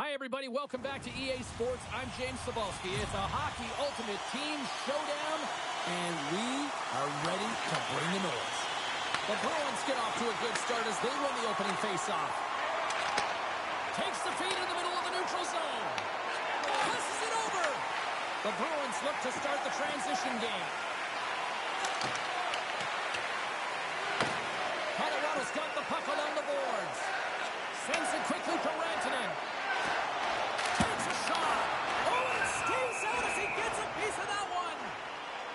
Hi, everybody. Welcome back to EA Sports. I'm James Cebulski. It's a hockey ultimate team showdown, and we are ready to bring the noise. The Bruins get off to a good start as they win the opening faceoff. Takes the feed in the middle of the neutral zone. Passes it over. The Bruins look to start the transition game. Colorado's got the puck along the boards. Sends it quickly to Rantanen. Takes a shot. Oh, and it stays out as he gets a piece of that one.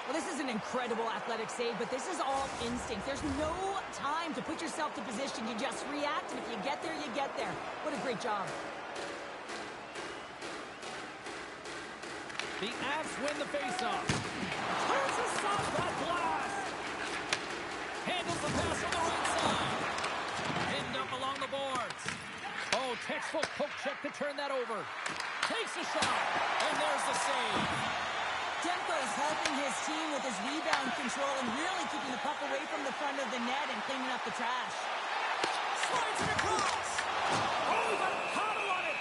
Well, this is an incredible athletic save, but this is all instinct. There's no time to put yourself to position. You just react, and if you get there, you get there. What a great job. The Avs win the faceoff. Turns aside that blast. Handles the pass on the right side. Pinned up along the boards. Oh, textbook poke check to turn that over. Takes a shot, and there's the save. Demko is helping his team with his rebound control and really keeping the puck away from the front of the net and cleaning up the trash. Slides it across. Oh, he got a paddle on it.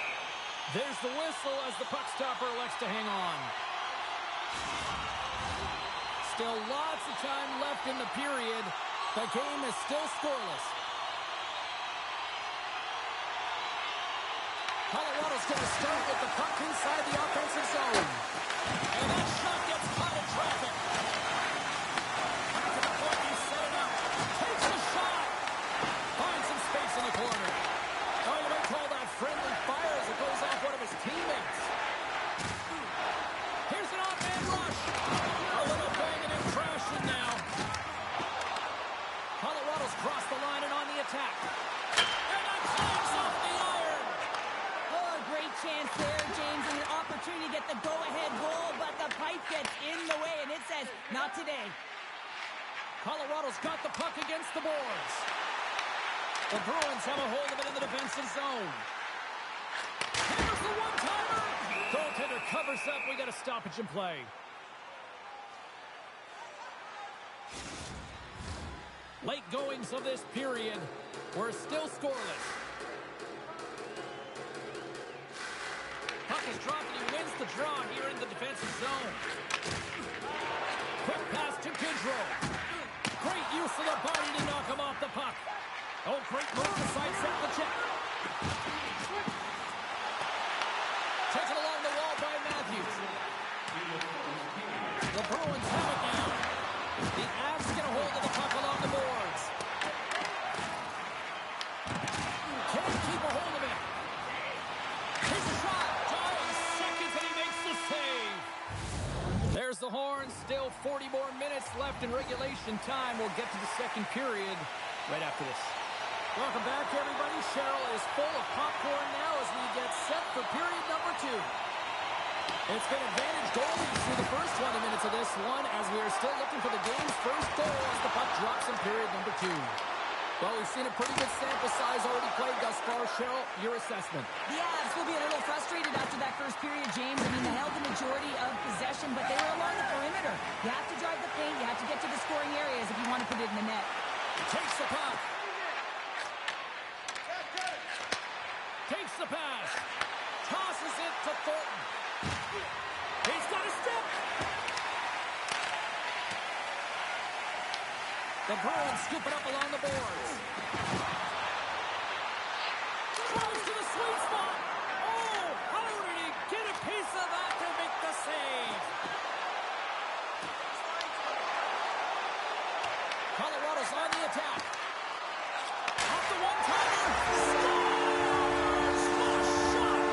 There's the whistle as the puck stopper elects to hang on. Still lots of time left in the period. The game is still scoreless. Colorado's going to start with the puck inside the offensive zone. And that shot gets caught in traffic. Back to the point, he's set it up. Takes a shot. Finds some space in the corner. Oh, you might call that friendly fire as it goes off one of his teammates. Here's an off-man rush. A little banging and crashing now. Colorado's crossed the line and on the attack. And that climbs off the iron. Oh, great chance there, James, and an opportunity to get the go-ahead goal, but the pipe gets in the way, and it says, not today. Colorado's got the puck against the boards. The Bruins have a hold of it in the defensive zone. Here's the one-timer. Goaltender covers up. We got a stoppage in play. Late goings of this period. We're still scoreless. Puck is dropped and he wins the draw here in the defensive zone. Quick pass to Kidrow. Great use of the body to knock him off the puck. Oh, great move to sidestep the check. Taken along the wall by Matthews. The Bruins have it now. The Avs get a hold of the puck along the boards. Can't keep a hold of it. Takes a shot. 5 seconds and he makes the save. There's the horn. Still 40 more minutes left in regulation time. We'll get to the second period right after this. Welcome back, everybody. Cheryl is full of popcorn now as we get set for period number 2. It's been advantage goalies through the first 20 minutes of this one as we are still looking for the game's first goal as the puck drops in period number 2. Well, we've seen a pretty good sample size already played thus far. Cheryl, your assessment. The Avs will be a little frustrated after that first period, James. I mean, they held the majority of possession, but they were along the perimeter. You have to drive the paint. You have to get to the scoring areas if you want to put it in the net. Takes the puck. Takes the pass. Tosses it to Thornton. He's got a step. The Bruins scoop it up along the boards. Close to the sweet spot. Oh, how did he get a piece of that to make the save? Colorado's on the attack. Off the one-timer. Scores! What a shot!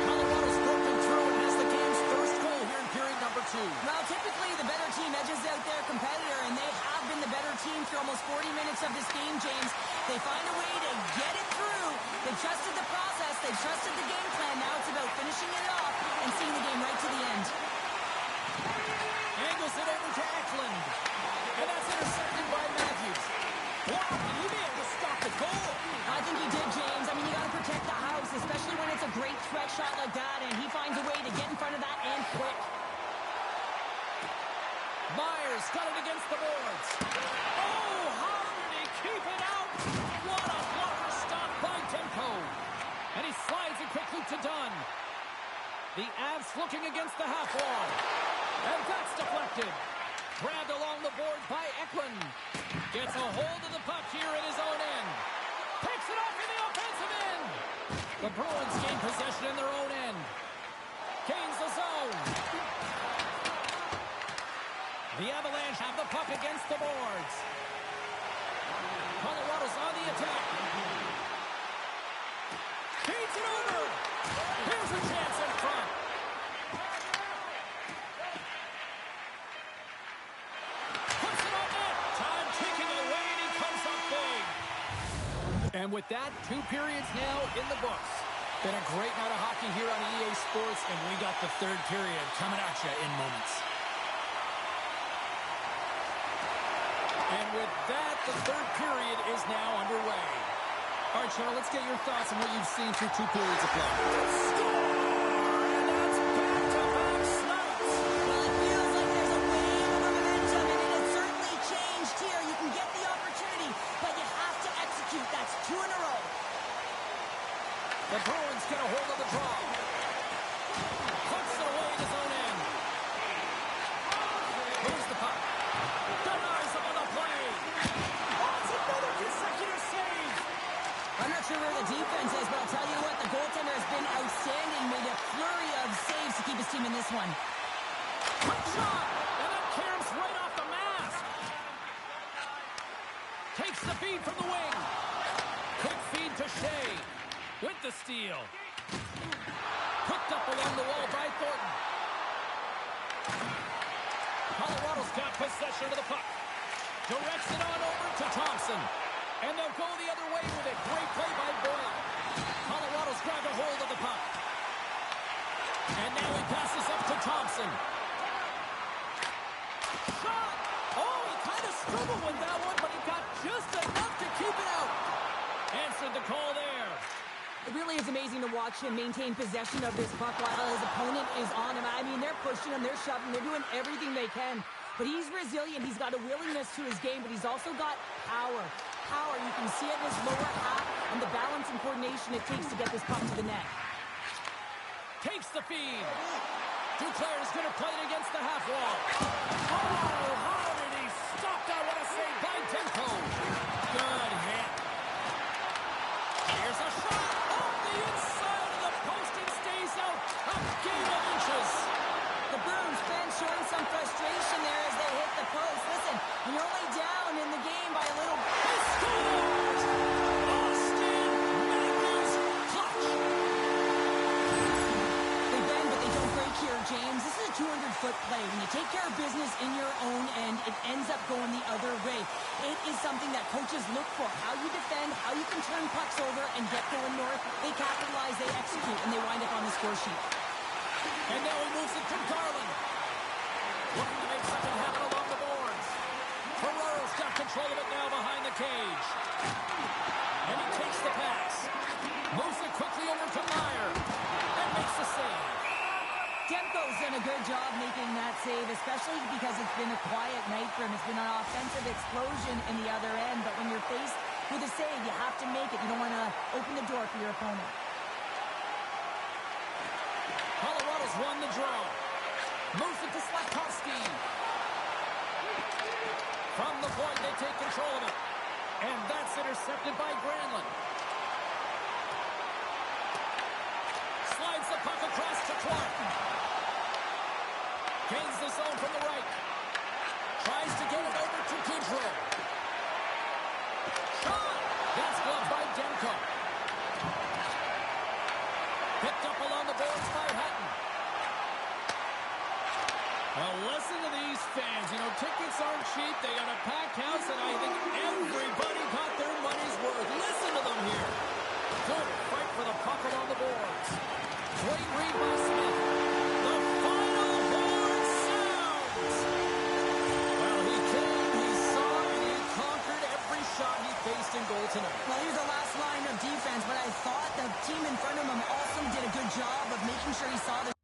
Colorado's broken through and has the game's first goal here in period number 2. Well, typically the better team edges out their competitor, and they have been the better team for almost 40 minutes of this game, James. They find a way to get it through. They trusted the process. They trusted the game plan. Now it's about finishing it off and seeing the game right to the end. Angles it over to Eklund. And that's intercepted by Matthews. Wow, he may have to stop the goal. I think he did, James. I mean, you got to protect the house, especially when it's a great threat shot like that, and he finds a way to get in front of that and quick. Myers got it against the boards. Oh, how did he keep it out? What a blocker stop by Demko. And he The Avs looking against the half wall. And that's deflected. Grabbed along the boards by Eklund. Gets a hold of the puck here in his own end. Picks it off in the offensive end. The Bruins gain possession in their own end. Gains the zone. The Avalanche have the puck against the boards. Colorado's on the attack. Feeds it over. Here's a chance in front. Puts it on net. Time ticking away, and he comes up big. And with that, 2 periods now in the books. Been a great night of hockey here on EA Sports, and we got the 3rd period coming at you in moments. And with that, the 3rd period is now underway. All right, Cheryl, let's get your thoughts on what you've seen through 2 periods of play. Score! And that's back-to-back sluts. Well, it feels like there's a wave of momentum, and it has certainly changed here. You can get the opportunity, but you have to execute. That's 2 in a row. The Bruins get a hold of the draw. Puts it away in his own end. Moves the puck. Denies him on the play. Oh, it's another consecutive save. I'm not sure where the defense is, but I'll tell you what, the goaltender has been outstanding. Made a flurry of saves to keep his team in this one. Quick shot, and that caroms right off the mask. Takes the feed from the wing. Quick feed to Shea. With the steal. Picked up along the wall by Thornton. Colorado's got possession of the puck. Directs it on over to Thompson. And they'll go the other way with it. Great play by Boyle. Colorado's grabbed a hold of the puck. And now he passes up to Thompson. Shot! Oh, he kind of struggled with that one, but he got just enough to keep it out. Answered the call there. It really is amazing to watch him maintain possession of this puck while his opponent is on him. I mean, they're pushing him, they're shoving, they're doing everything they can. But he's resilient. He's got a willingness to his game, but he's also got power. Power, you can see it in his lower half and the balance and coordination it takes to get this puck to the net. Takes the feed. Duclair is going to play it against the half wall. Oh, how did he stop that? What a save by Demko. Good hit. Here's a shot off the inside of the post and stays out a game of inches. The Bruins fans showing some frustration there as they hit the post. Listen, you're only down in the game by a little. He scores! Austin Matthews clutch. They bend, but they don't break here, James. This is a 200-foot play. When you take care of business in your own end, it ends up going the other way. It is something that coaches look for. How you defend, how you can turn pucks over and get going north. They capitalize, they execute, and they wind up on the score sheet. And now he moves it to Garland. Looking to make something happen along the boards. Ferraro's got control of it now behind the cage. And he takes the pass. Moves it quickly over to Meyer. And makes the save. Demko's done a good job making that save, especially because it's been a quiet night for him. It's been an offensive explosion in the other end. But when you're faced with a save, you have to make it. You don't want to open the door for your opponent. Colorado's won the draw. Moves it to Slafkovsky. From the point, they take control of it. And that's intercepted by Granlund. Slides the puck across to Clark. Gains the zone from the right. Tries to get it over to Goudreau. Shot! That's gloved by Demko. Picked up along the boards by Hatton. Well, listen to these fans. You know, tickets aren't cheap. They got a packed house, and I think everybody got their money's worth. Listen to them here. Good fight for the puck along the boards. Great read by Smith. The final horn sounds. Well, he came, he saw, and he conquered every shot he faced in goal tonight. Well, here's the last line of defense, but I thought the team in front of him also did a good job of making sure he saw the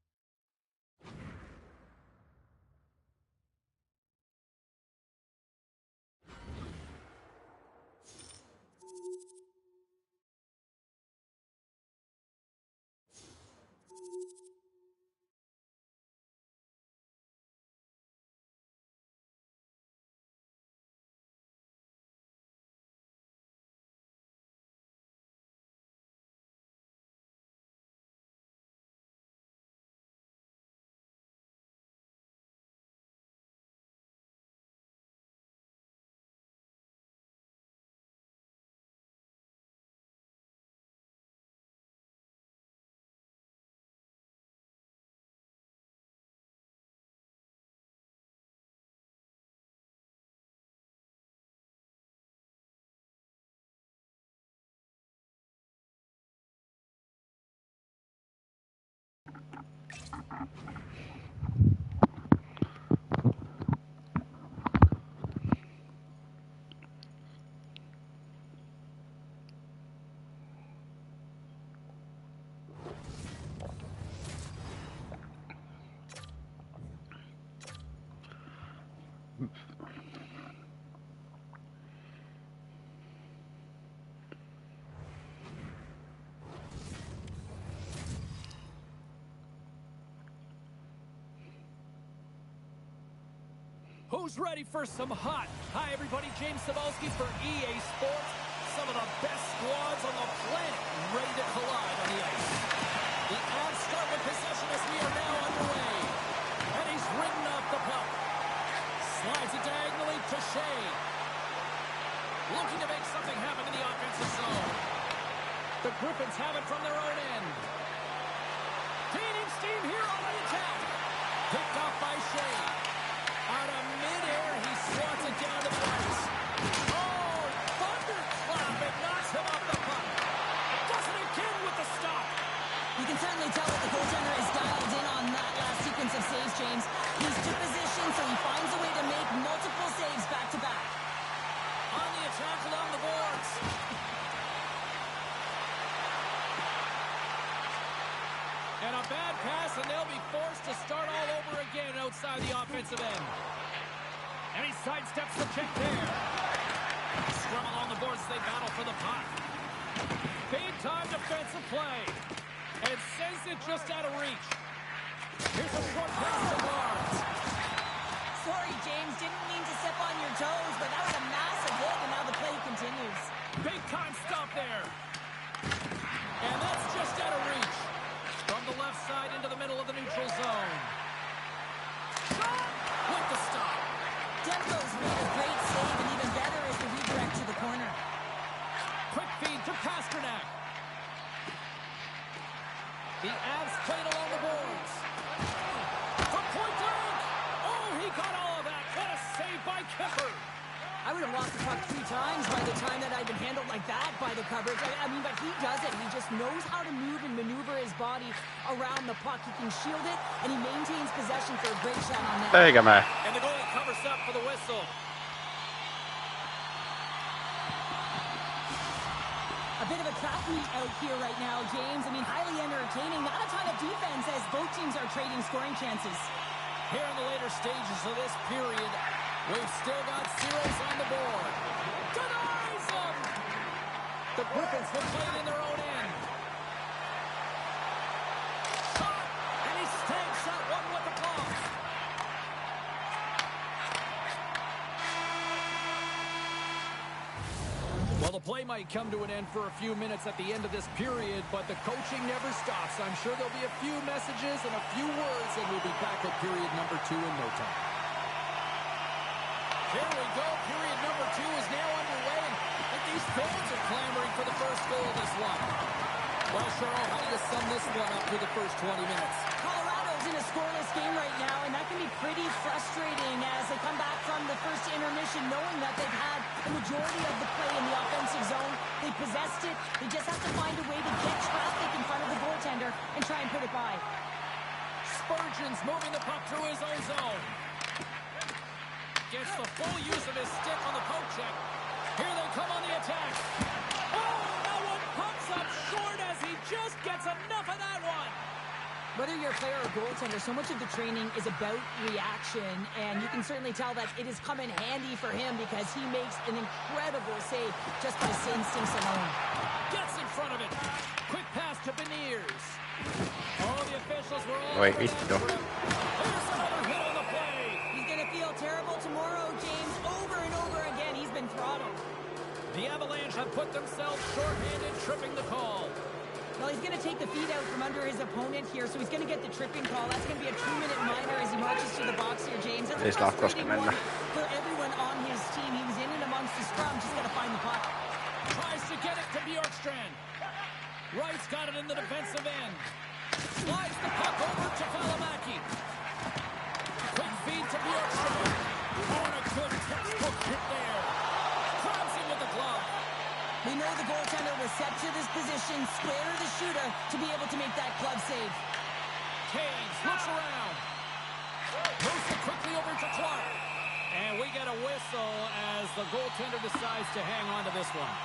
Who's ready for some hot? Hi, everybody. James Cebulski for EA Sports. Some of the best squads on the planet ready to collide on the ice. The Avs start with possession as we are now underway. And he's ridden off the puck. Slides it diagonally to Shea. Looking to make something happen in the offensive zone. The Griffins have it from their own end. Gaining steam here on the attack. Picked off by Shea. Out of midair, he swats it down to the ice. Oh, thunderclap! It knocks him off the puck. Does it again with the stop. You can certainly tell that the goaltender is dialed in on that last sequence of saves, James. He's to position, so he finds a way to make multiple saves back-to-back. On the attack along the boards. And a bad pass, and they'll be forced to start all over again outside the offensive end. And he sidesteps the check there. Scrum along the boards as they battle for the puck. Big-time defensive play. And sends it just out of reach. Here's a short pass to Barnes. Sorry, James. Didn't mean to step on your toes, but that was a massive hit, and now the play continues. Big-time stop there. And that's just out of reach. From the left side into the middle of the neutral zone. Shot with the stop. Demko's made a great save, and even better is the redirect to the corner. Quick feed to Pasternak. The Avs played along the boards. From point blank. Oh, he got all of that. What a save by Kemper. I would have lost the puck 3 times by the time that I'd been handled like that by the coverage. I mean, but he does it. He just knows how to move and maneuver his body around the puck. He can shield it, and he maintains possession for a great shot on net. There you go, man. And the goalie covers up for the whistle. A bit of a trap meet out here right now, James. I mean, highly entertaining. Not a ton of defense as both teams are trading scoring chances. Here in the later stages of this period, we've still got zeros on the board. Denies them! The Griffins will play it in their own end. Shot! And he stamps that one with the glove. Well, the play might come to an end for a few minutes at the end of this period, but the coaching never stops. I'm sure there'll be a few messages and a few words, and we'll be back at period number 2 in no time. Here we go. Period number 2 is now underway. And these fans are clamoring for the first goal of this one. Well, Cheryl, how do you sum this one up through the first 20 minutes? Colorado's in a scoreless game right now, and that can be pretty frustrating as they come back from the first intermission knowing that they've had the majority of the play in the offensive zone. They possessed it. They just have to find a way to get traffic in front of the goaltender and try and put it by. Spurgeon's moving the puck through his own zone. Gets the full use of his stick on the poke check. Here they come on the attack. Oh, that one pumps up short as he just gets enough of that one. Whether you're a player or goaltender, so much of the training is about reaction, and you can certainly tell that it has come in handy for him because he makes an incredible save just by his instincts alone. Gets in front of it. Quick pass to Beniers. Oh, the officials were all Wait, over he's that still. trip. Here's another hit on the play. He's going to feel terrible tomorrow, James. Over and over again, he's been throttled. The Avalanche have put themselves short-handed, tripping the call. Well, he's going to take the feet out from under his opponent here, so he's going to get the tripping call. That's going to be a 2-minute minor as he marches to the box here, James. That's a frustrating one for everyone on his team. He was in and amongst the scrum, just got to find the puck. Tries to get it to Bjorkstrand. Rice got it in the defensive end. Slides the puck over to Valimaki. Quick feed to Bjorkstrand. Oh, and a good textbook hit there. Grabs him with the glove. We know the goaltender was set to this position, square to the shooter, to be able to make that glove save. Caves looks around. Moves it quickly over to Clark. And we get a whistle as the goaltender decides to hang on to this one.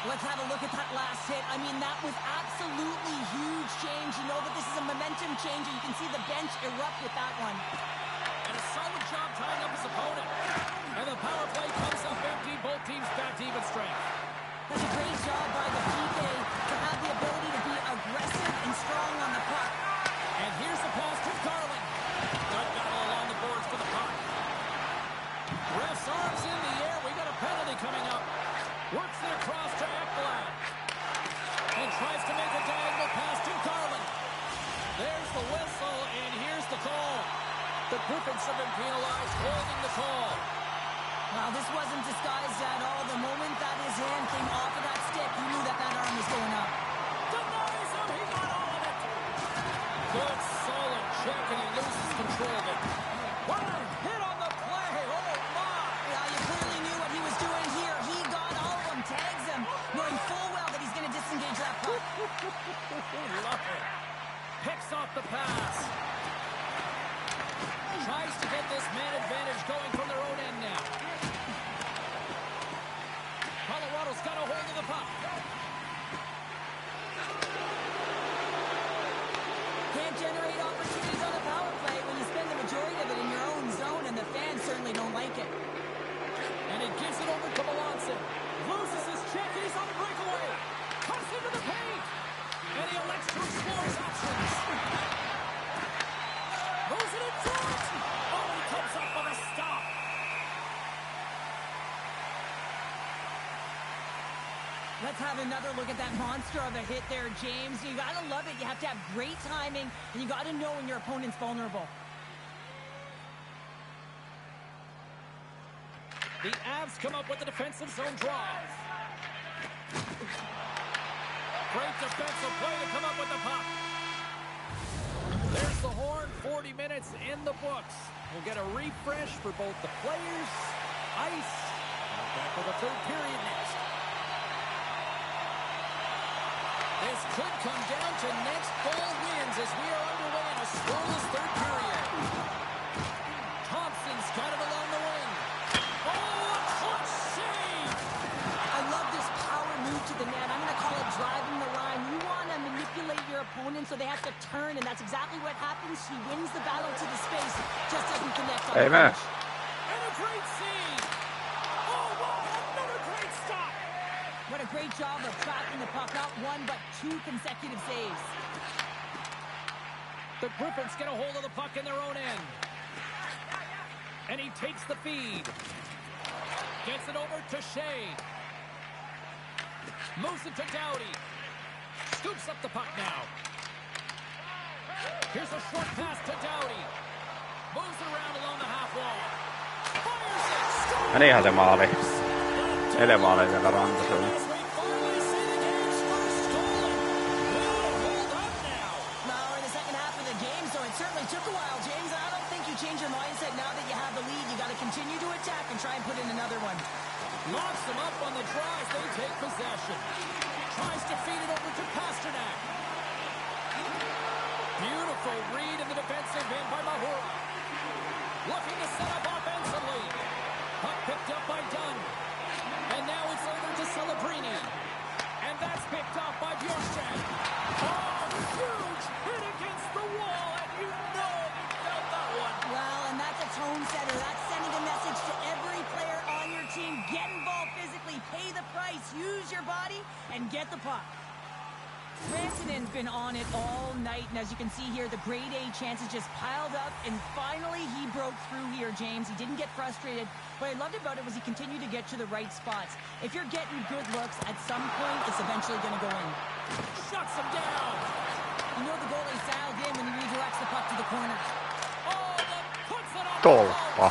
Let's have a look at that last hit. I mean, that was absolutely huge change. You know that this is a momentum change, and you can see the bench erupt with that one. And a solid job tying up his opponent. And the power play comes up empty. Both teams back to even strength. That's a great job by the PK to have the ability to be aggressive and strong on the puck. And here's the pass to Garland. Good battle along the boards for the puck. Ref's arms in the air. We got a penalty coming up. Works it across to Ekblad. And tries to make a diagonal pass to Garland. There's the whistle, and here's the call. The Griffins have been penalized, holding the call. Well, this wasn't disguised at all. The moment that his hand came off of that stick, he knew that that arm was going up. Denies him. He got all of it. Good, solid check, and he loses control of it. What a hit on the play. Oh, my. Yeah, you clearly knew what he was doing here. He got all of them, tags him, knowing full well that he's going to disengage that puck. Love it. Picks off the pass. Tries to get this man advantage going from their own end now. Colorado's got a hold of the puck. Can't generate opportunities on a power play when you spend the majority of it in your own zone, and the fans certainly don't like it. And he gives it over to Melanson. Loses his check. He's on the breakaway. Comes into the paint. And he elects to explore his options. Moves it in front. Oh, he comes up with a stop. Let's have another look at that monster of a hit there, James. You got to love it. You have to have great timing, and you got to know when your opponent's vulnerable. The Avs come up with a defensive zone drive. Great defensive play to come up with the puck. There's the horn. 40 minutes in the books. We'll get a refresh for both the players, ice, and back for the third period next. This could come down to next goal wins as we are underway in a scoreless third period. Thompson's got it along the wing. Oh, a clutch save! I love this power move to the net. I'm going to call it driving the line. You want to manipulate your opponent so they have to turn, and that's exactly what happens. He wins the battle to the space, just doesn't connect on the finish. And a great save! Oh, wow, another great stop! What a great job of tracking the puck. Not one, but two consecutive saves. The Griffins get a hold of the puck in their own end. And he takes the feed. Gets it over to Shea. Moves it to Doughty. Scoops up the puck now. Here's a short pass to Doughty. Moves it around along the half wall. Fires it. Scores! Menihän se maali. 4 maalia siellä Rantasella. Took a while, James. I don't think you change your mindset now that you have the lead. You got to continue to attack and try and put in another one. Locks them up on the drive. They take possession. Tries to feed it over to Pasternak. Beautiful read in the defensive end by Mahura. Looking to set up offensively. Puck picked up by Dunn. And now it's over to Celebrini. And that's picked off by Bjorkstrand. Oh, huge hit against the wall. You know you felt that one. Well, and that's a tone setter. That's sending a message to every player on your team. Get involved physically, pay the price, use your body, and get the puck. Rantanen's been on it all night, and as you can see here, the grade A chances just piled up, and finally he broke through here, James. He didn't get frustrated. What I loved about it was he continued to get to the right spots. If you're getting good looks, at some point, it's eventually going to go in. Shuts him down. You know the goalie's dialed in when he redirects the puck to the corner. Oh, that puts it on Tolppa.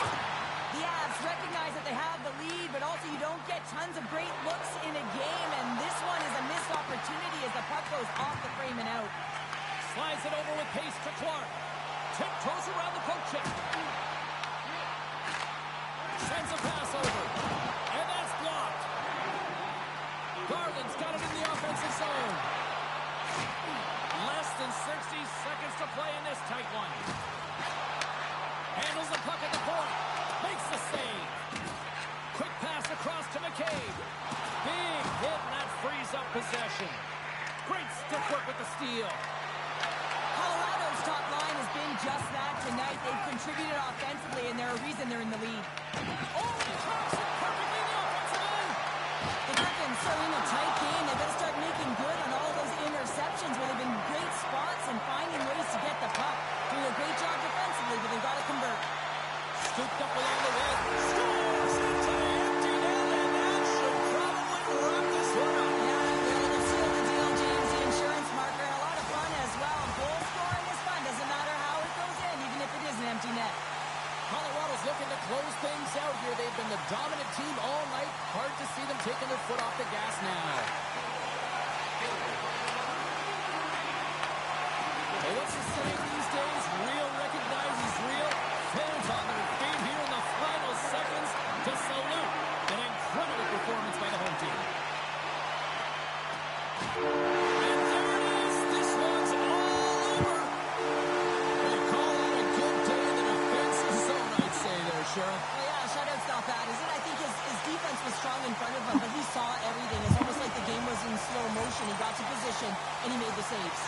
The Avs recognize that they have the lead, but also you don't get tons of great looks in a game, and this one is a missed opportunity as the puck goes off the frame and out. Slides it over with pace to Clark. Tiptoes around the poke check. Sends a pass over. And that's blocked. Garland's got it in the offensive zone. Less than 60 seconds to a play in this tight one. Handles the puck at the point. Makes the save. Quick pass across to McCabe. Big hit, and that frees up possession. Great stick work with the steal. Colorado's top line has been just that tonight. They've contributed offensively, and they're a reason they're in the lead. Oh, he tracks it perfectly in the offensive end. The Griffins are in a tight game. They've got to start making good on all those interceptions where they've been great spots and finding ways to get the puck. Doing a great job defensively, but they've got to convert. Scooped up along the wing. Scores into the empty net, and that should probably wrap this one up. Yeah, they'll seal the deal, James. The insurance marker. A lot of fun as well. Goal scoring is fun. Doesn't matter how it goes in, even if it is an empty net. Colorado's looking to close things out here. They've been the dominant team all night. Hard to see them taking their foot off the gas now. Hey, what's the saying these days? Real recognizes real. Fans on their feet here in the final seconds to salute an incredible performance by the home team. And there it is. This one's all over. They call it a good day in the defensive zone, I'd say there, Sheriff. Well, yeah, shutout's not bad, is it? I think his defense was strong in front of him, but he saw everything. It's almost like the game was in slow motion. He got to position, and he made the saves.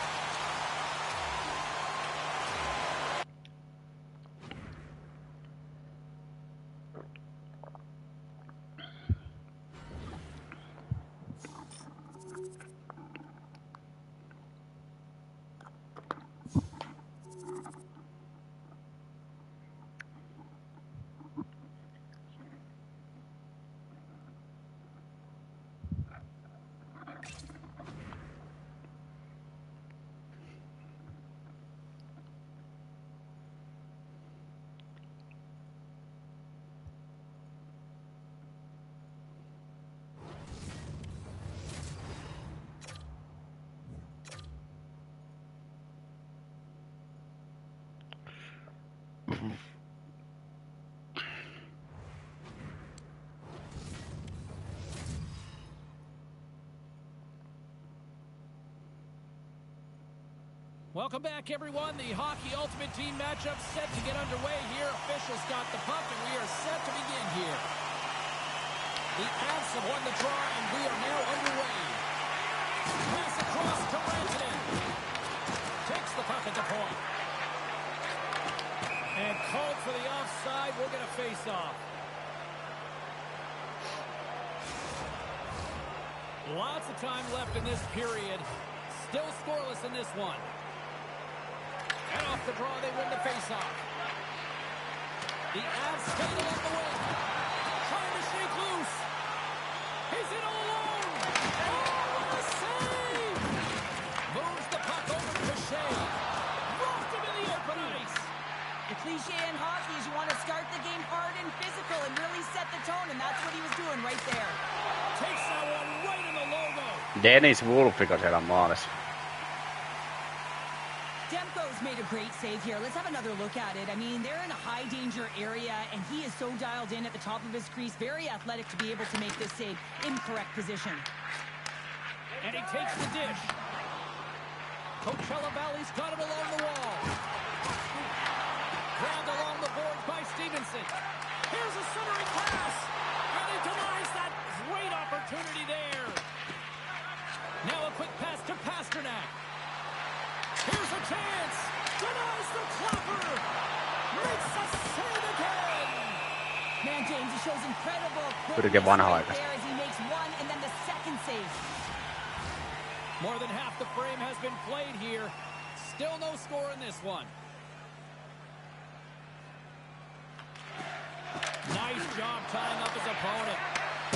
Welcome back, everyone. The Hockey Ultimate Team matchup set to get underway here. Officials got the puck, and we are set to begin here. The Avs have won the draw, and we are now underway. Pass across to Rantanen. Takes the puck at the point. And called for the offside. We'll get a face-off. Lots of time left in this period. Still scoreless in this one. And off the draw, they win the faceoff. The Avs staying along the wing. Trying to shake loose. He's in all alone. Oh, what a save! Moves the puck over to Shea. Rocked him in the open ice. The cliche in hockey is you want to start the game hard and physical and really set the tone, and that's what he was doing right there. Takes that one right in the logo. Dennis Wolfiko siellä maalissa. Demko's made a great save here. Let's have another look at it. I mean, they're in a high-danger area, and he is so dialed in at the top of his crease. Very athletic to be able to make this save in correct position. And he takes the dish. Coachella Valley's got it along the wall. Grabbed along the boards by Stevenson. Here's a centering pass. And he denies that great opportunity there. Now a quick pass to Pasternak. Here's a chance. Denies the clapper. Makes a save again. Man, James, he shows incredible Pyrki vanha-aika. there as he makes one and then the second save. More than half the frame has been played here. Still no score in this one. Nice job tying up his opponent.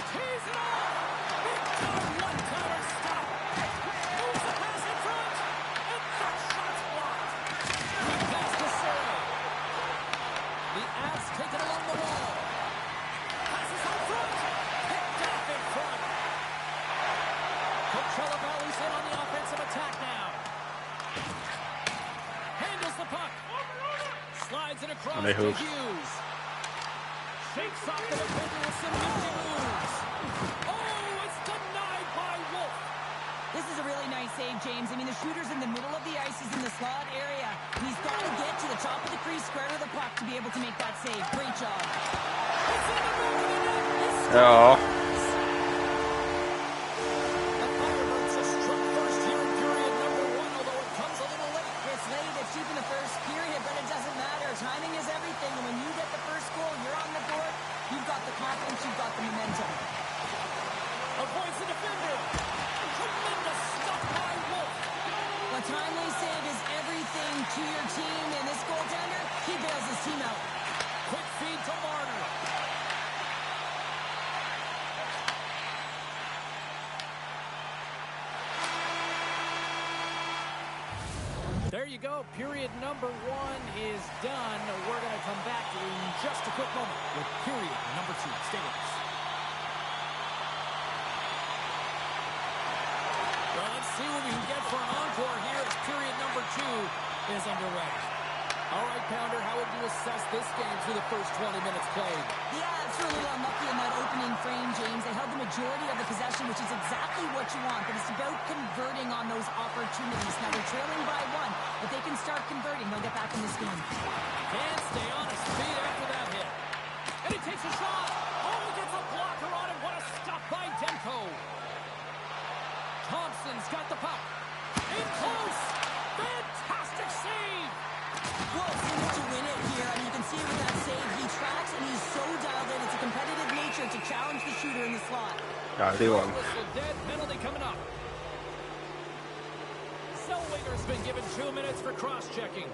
Tees it off. Big time one-timer stop. Moves the pass in front. And that shot's blocked. Pass to Surrey. The Avs take it along the wall. Passes out front. Picked off in front. Coachella Valley's in on the offensive attack now. Handles the puck. Slides it across to Hughes. Shakes off the defender with some nifty moves. Oh, it's denied by Wolf. This is a really nice save, James. I mean, the shooter's in the middle of the ice. He's in the slot area. Joo. There you go. Period number 1 is done. We're going to come back in just a quick moment with period number 2. Stay with us. Well, let's see what we can get for an encore here as period number 2 is underway. All right, Pounder, how would you assess this game through the first 20 minutes played? Yeah, it's really unlucky in that opening frame, James. They held the majority of the possession, which is exactly what you want, but it's about converting on those opportunities. Now, they're trailing by 1. If they can start converting, they'll get back in this game. Can't stay on his feet after that hit. And he takes a shot. Oh, he gets a blocker on him. What a stop by Demko. Thompson's got the puck. In close. Fantastic save. Well, seems to win it here. I mean, you can see it with that save. He tracks, and he's so dialed in. It's a competitive nature to challenge the shooter in the slot. Whistle dead. Penalty coming up. Zellweger's been given 2 minutes for cross-checking.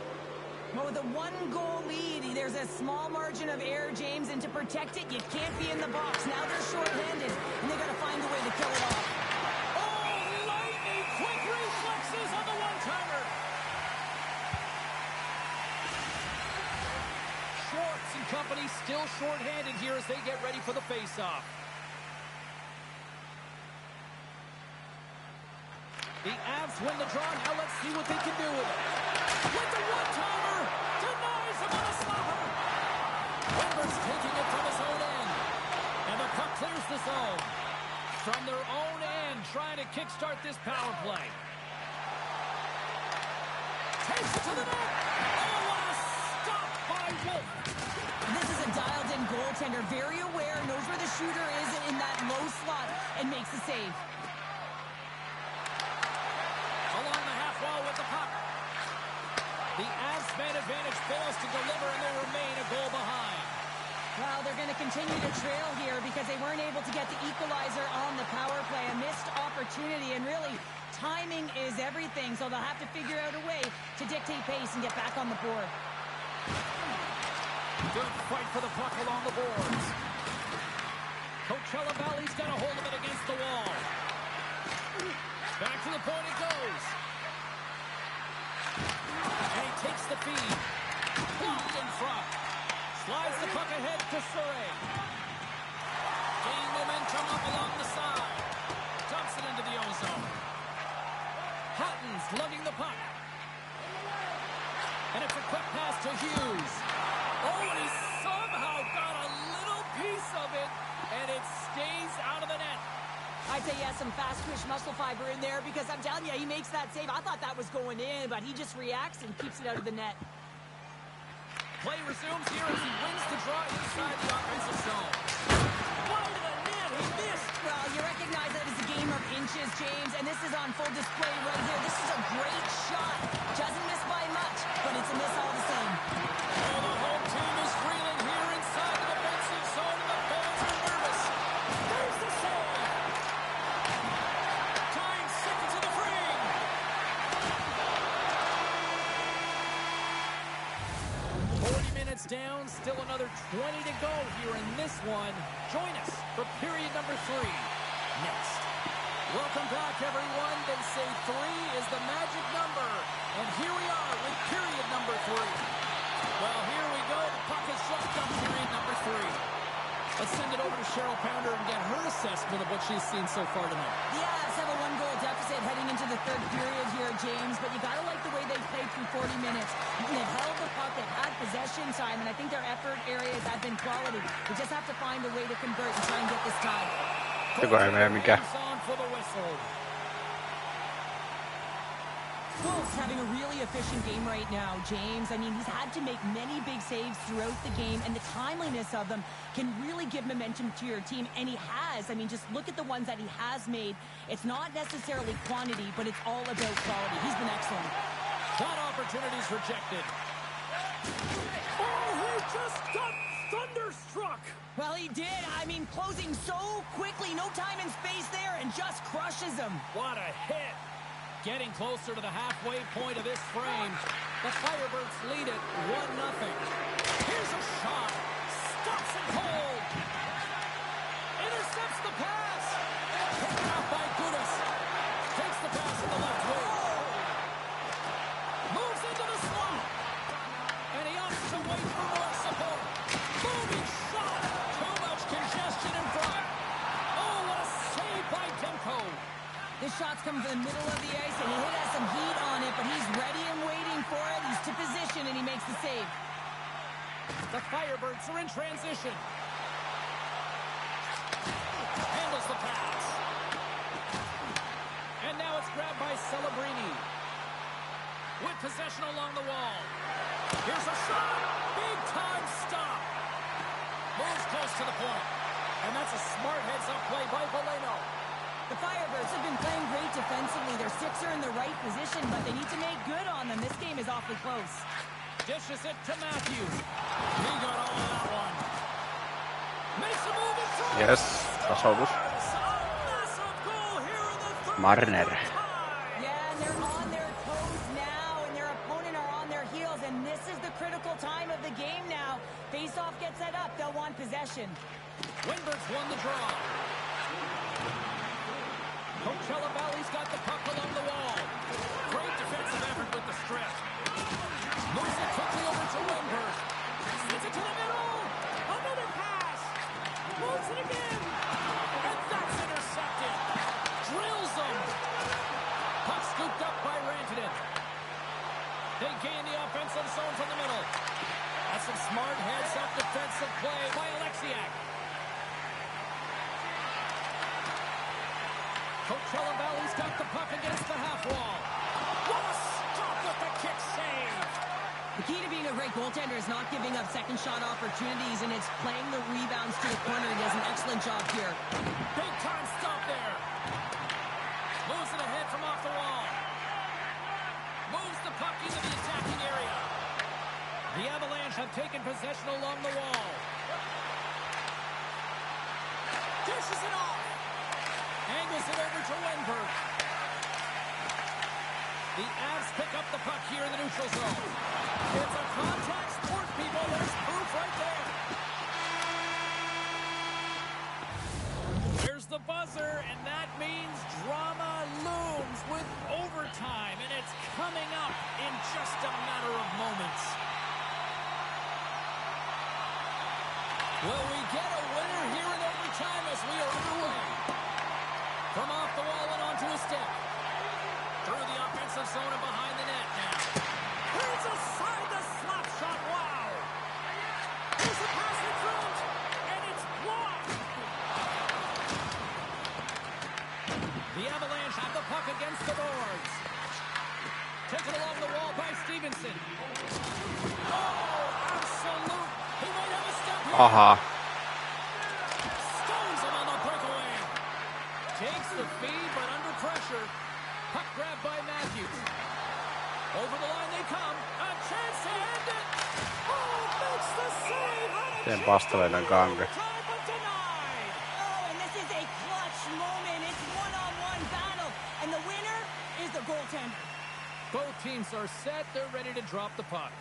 Well, with a 1-goal lead, there's a small margin of error, James, and to protect it, you can't be in the box. Now they're short-handed, and they got to find a way to kill it off. Oh, lightning quick reflexes on the one-timer. Schwartz and company still short-handed here as they get ready for the face-off. The Avs win the draw. Now let's see what they can do with it. With the one-timer, denies him on a slapper. Weber's taking it from his own end. And the puck clears the zone. From their own end, trying to kickstart this power play. Takes it to the net. Oh, what a stop by Wolf. This is a dialed-in goaltender, very aware, knows where the shooter is in that low slot, and makes the save. Along the half wall with the puck. The Avs man advantage fails to deliver, and they remain a goal behind. Well, they're going to continue to trail here because they weren't able to get the equalizer on the power play. A missed opportunity, and really, timing is everything, so they'll have to figure out a way to dictate pace and get back on the board. Good fight for the puck along the boards. Coachella Valley's got a hold of it against the wall. Back to the point it goes. And he takes the feed. Blocked in front. Slides the puck ahead to Surrey. Gaining momentum up along the side. Dumps it into the ozone. Hutton's lugging the puck. And it's a quick pass to Hughes. Oh, and he somehow got a little piece of it, and it stays out of the net. I'd say he has some fast-twitch muscle fiber in there because I'm telling you, he makes that save. I thought that was going in, but he just reacts and keeps it out of the net. Play resumes here as he wins the draw inside the offensive zone. Wide of the net, he missed. Well, you recognize that it's a game of inches, James, and this is on full display right here. This is a great shot. Doesn't miss by much, but it's a miss all the same. Oh, the home team is reeling here inside the defensive zone, and the fans are nervous. There's the save. Tying seconds in the frame. 40 minutes down, still another 20 to go here in this one. Join us for period number 3 next. Welcome back, everyone. They say 3 is the magic number. And here we are with period number 3. Well, here we go. The puck is dropped on period number 3. Let's send it over to Cheryl Pounder and get her assessment of what she's seen so far tonight. The Avs have a 1-goal deficit heading into the third period here, James, but you got to like the way they played through 40 minutes. They've held the puck, they've had possession time, and I think their effort areas have been quality. They just have to find a way to convert and try and get this time. Joku ei mene mikään. On for the whistle. Wolves having a really efficient game right now, James. I mean, he's had to make many big saves throughout the game, and the timeliness of them can really give momentum to your team, and he has. I mean, just look at the ones that he has made. It's not necessarily quantity, but it's all about quality. He's been excellent. Shot opportunities rejected. Oh, he just got thunderstruck. Well, he did. I mean, closing so quickly, no time and space there, and just crushes him. What a hit. Getting closer to the halfway point of this frame. The Firebirds lead it 1-0. Here's a shot. Stops it cold. Intercepts the pass. Picked out by Gudas. Takes the pass in the left wing. Moves into the slot. And he opts to wait for more support. Moving shot. Too much congestion in front. Oh, what a save by Demko. This shot's coming from the middle of the ice, and he has some heat on it, but he's ready and waiting for it. He's to position, and he makes the save. The Firebirds are in transition. Handles the pass. And now it's grabbed by Celebrini. With possession along the wall. Here's a shot. Big time stop. Moves close to the point. And that's a smart heads-up play by Valeno. The Firebirds have been playing great defensively. Their sticks are in the right position, but they need to make good on them. This game is awfully close. Dishes it to Matthews. He got all of that one. Makes a move in front. Yes, tasoitus. Marner. Yeah, and they're on their toes now, and their opponent are on their heels, and this is the critical time of the game now. Face-off gets set up. They'll want possession. Windberg's won the draw. Coachella Valley's got the puck along the wall. Great defensive effort with the strip. Moves it quickly over to Windberg. Sends it to the middle. Another pass. Moves it again. And that's intercepted. Drills them. Puck scooped up by Rantanen. They gain the offensive zone from the middle. That's some smart heads-up defensive play by Alexiak. Coachella Valley's got the puck against the half wall. What a stop with the kick save! The key to being a great goaltender is not giving up second shot opportunities, and it's playing the rebounds to the corner. He does an excellent job here. Big time stop there. Moves it ahead from off the wall. Moves the puck into the attacking area. The Avalanche have taken possession along the wall. Dishes it off. Angles it over to Windberg. The Avs pick up the puck here in the neutral zone. It's a contact sport, people. There's proof right there. There's the buzzer, and that means drama looms with overtime, and it's coming up in just a matter of moments. Will we get a winner here in overtime as we are underway? From off the wall and onto a stick. Through the offensive zone and behind the net now. Here's a side the slap shot. Wow. Here's a pass in front. And it's blocked. The Avalanche have the puck against the boards. Taken along the wall by Stevenson. Oh, absolute. He might have a step here. Aha. Stones him on the breakaway. Takes the feed, but under pressure. Puck grabbed by Matthews. Over the line they come. A chance to end it. Oh, makes the save. Sen vastaväylän kanke. But denied. Oh, and this is a clutch moment. It's one-on-one battle, and the winner is the goaltender. Both teams are set. They're ready to drop the puck.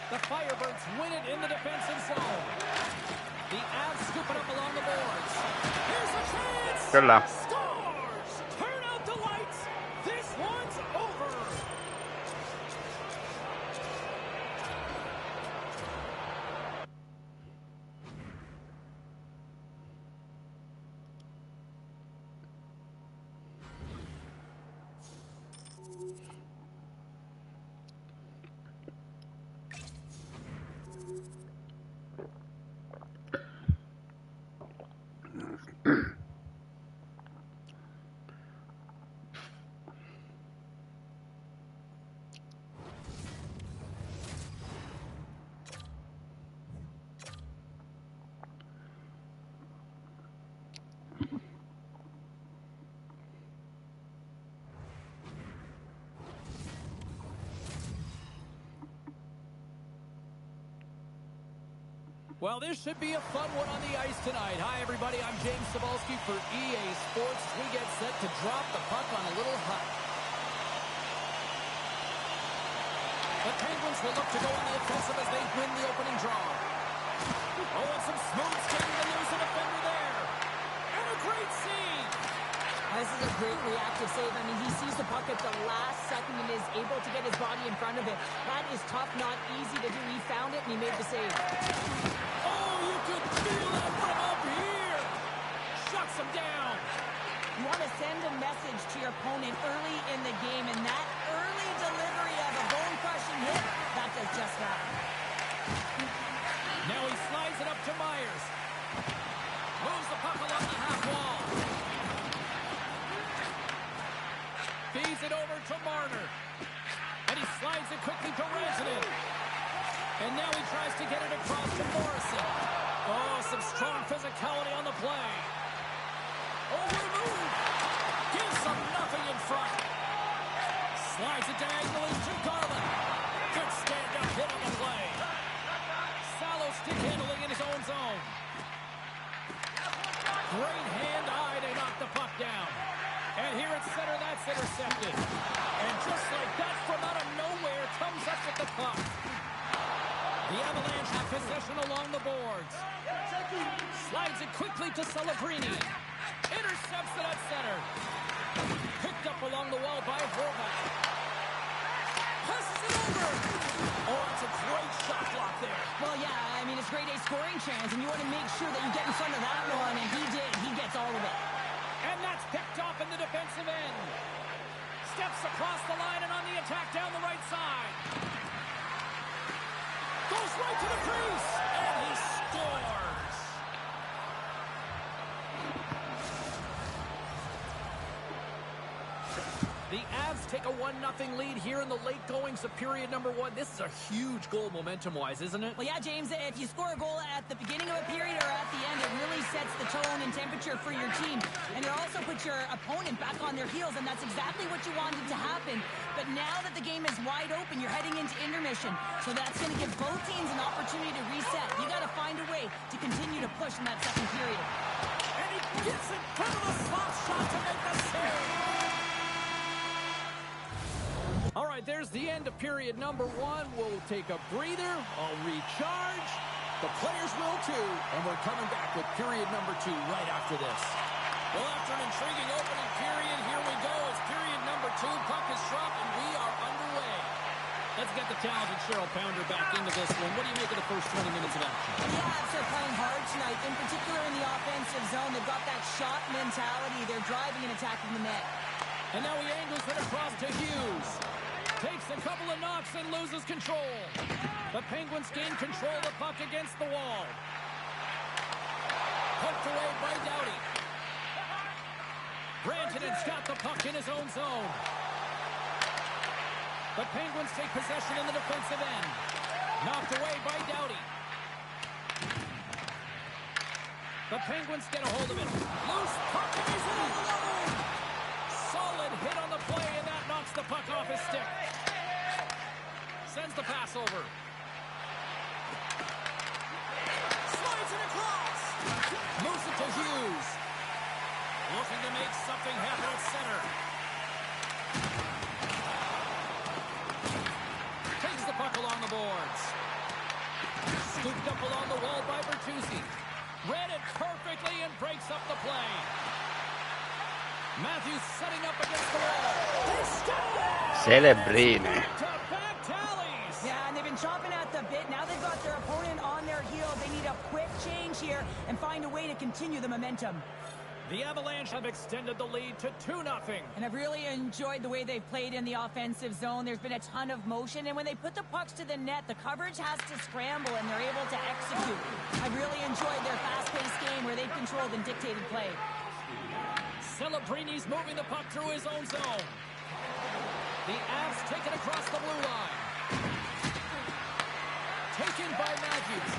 The Firebirds win it in the defensive zone. The Avs scoop it up along the boards. Here's a chance. Kyllä. Scores! Turn out the lights. This one's over. Well, this should be a fun one on the ice tonight. Hi, everybody. I'm James Cebulski for EA Sports. We get set to drop the puck on a little hut. The Penguins will look to go on the offensive as they win the opening draw. Oh, and some smooth skating to lose a defender there. And a great save. This is a great reactive save. I mean, he sees the puck at the last second and is able to get his body in front of it. That is tough, not easy to do. He found it and he made the save. Oh, you could feel that from up here. Shuts him down. You want to send a message to your opponent early in the game, and that early delivery of a bone-crushing hit, that does just that. Now he slides it up to Myers. Moves the puck along the half wall. Feeds it over to Marner. And he slides it quickly to Rantanen. And now he tries to get it across to Morrison. Oh, some strong physicality on the play. Oh, what a move. Gives them nothing in front. Slides it diagonally to Garland. Good stand-up hit on the play. Sallow stick handling in his own zone. Great hand-eye to knock the puck down. And here at center, that's intercepted. And just like that, from out of nowhere, comes up with the puck. The Avalanche have possession along the boards. Slides it quickly to Celebrini. Intercepts it at center. Picked up along the wall by Horvat. Passes it over. Oh, it's a great shot block there. Well, yeah, I mean, it's grade A scoring chance, and you want to make sure that you get in front of that one, and he did. He gets all of it. And that's picked off in the defensive end. Steps across the line and on the attack down the right side. Goes right to the crease. And he scores. The Avs take a 1-0 lead here in the late goings of period number 1. This is a huge goal momentum-wise, isn't it? Well, yeah, James, if you score a goal at the beginning of a period or at the end, it really sets the tone and temperature for your team. And it also puts your opponent back on their heels, and that's exactly what you wanted to happen. But now that the game is wide open, you're heading into intermission. So that's going to give both teams an opportunity to reset. You got to find a way to continue to push in that second period. And he gets in front of the slot shot to make the save. All right, there's the end of period number 1. We'll take a breather. I'll recharge. The players will too. And we're coming back with period number 2 right after this. Well, after an intriguing opening period, here we go. It's period number 2. Puck is dropped, and we are underway. Let's get the talented Cheryl Pounder back into this one. What do you make of the first 20 minutes of action? The Avs are playing hard tonight, in particular in the offensive zone. They've got that shot mentality. They're driving and attacking the net. And now he angles it across to Hughes. Takes a couple of knocks and loses control. The Penguins gain control of the puck against the wall. Poked away by Doughty. Rantanen's got the puck in his own zone. The Penguins take possession in the defensive end. Knocked away by Doughty. The Penguins get a hold of it. Loose puck and he's in alone. Solid hit on the play, and that knocks the puck off his stick. Sends the pass over. Slides it across. Moves it to Hughes. Looking to make something happen at center. Takes the puck along the boards. Scooped up along the wall by Bertuzzi. Read it perfectly and breaks up the play. Matthews setting up against the wall. Celebrini. Back-to-back tallies. Yeah, and they've been chomping at the bit. Now they've got their opponent on their heels. They need a quick change here and find a way to continue the momentum. The Avalanche have extended the lead to 2-0. And I've really enjoyed the way they've played in the offensive zone. There's been a ton of motion, and when they put the pucks to the net, the coverage has to scramble, and they're able to execute. I've really enjoyed their fast-paced game where they've controlled and dictated play. Celebrini's moving the puck through his own zone. The Avs take it across the blue line. Taken by Matthews.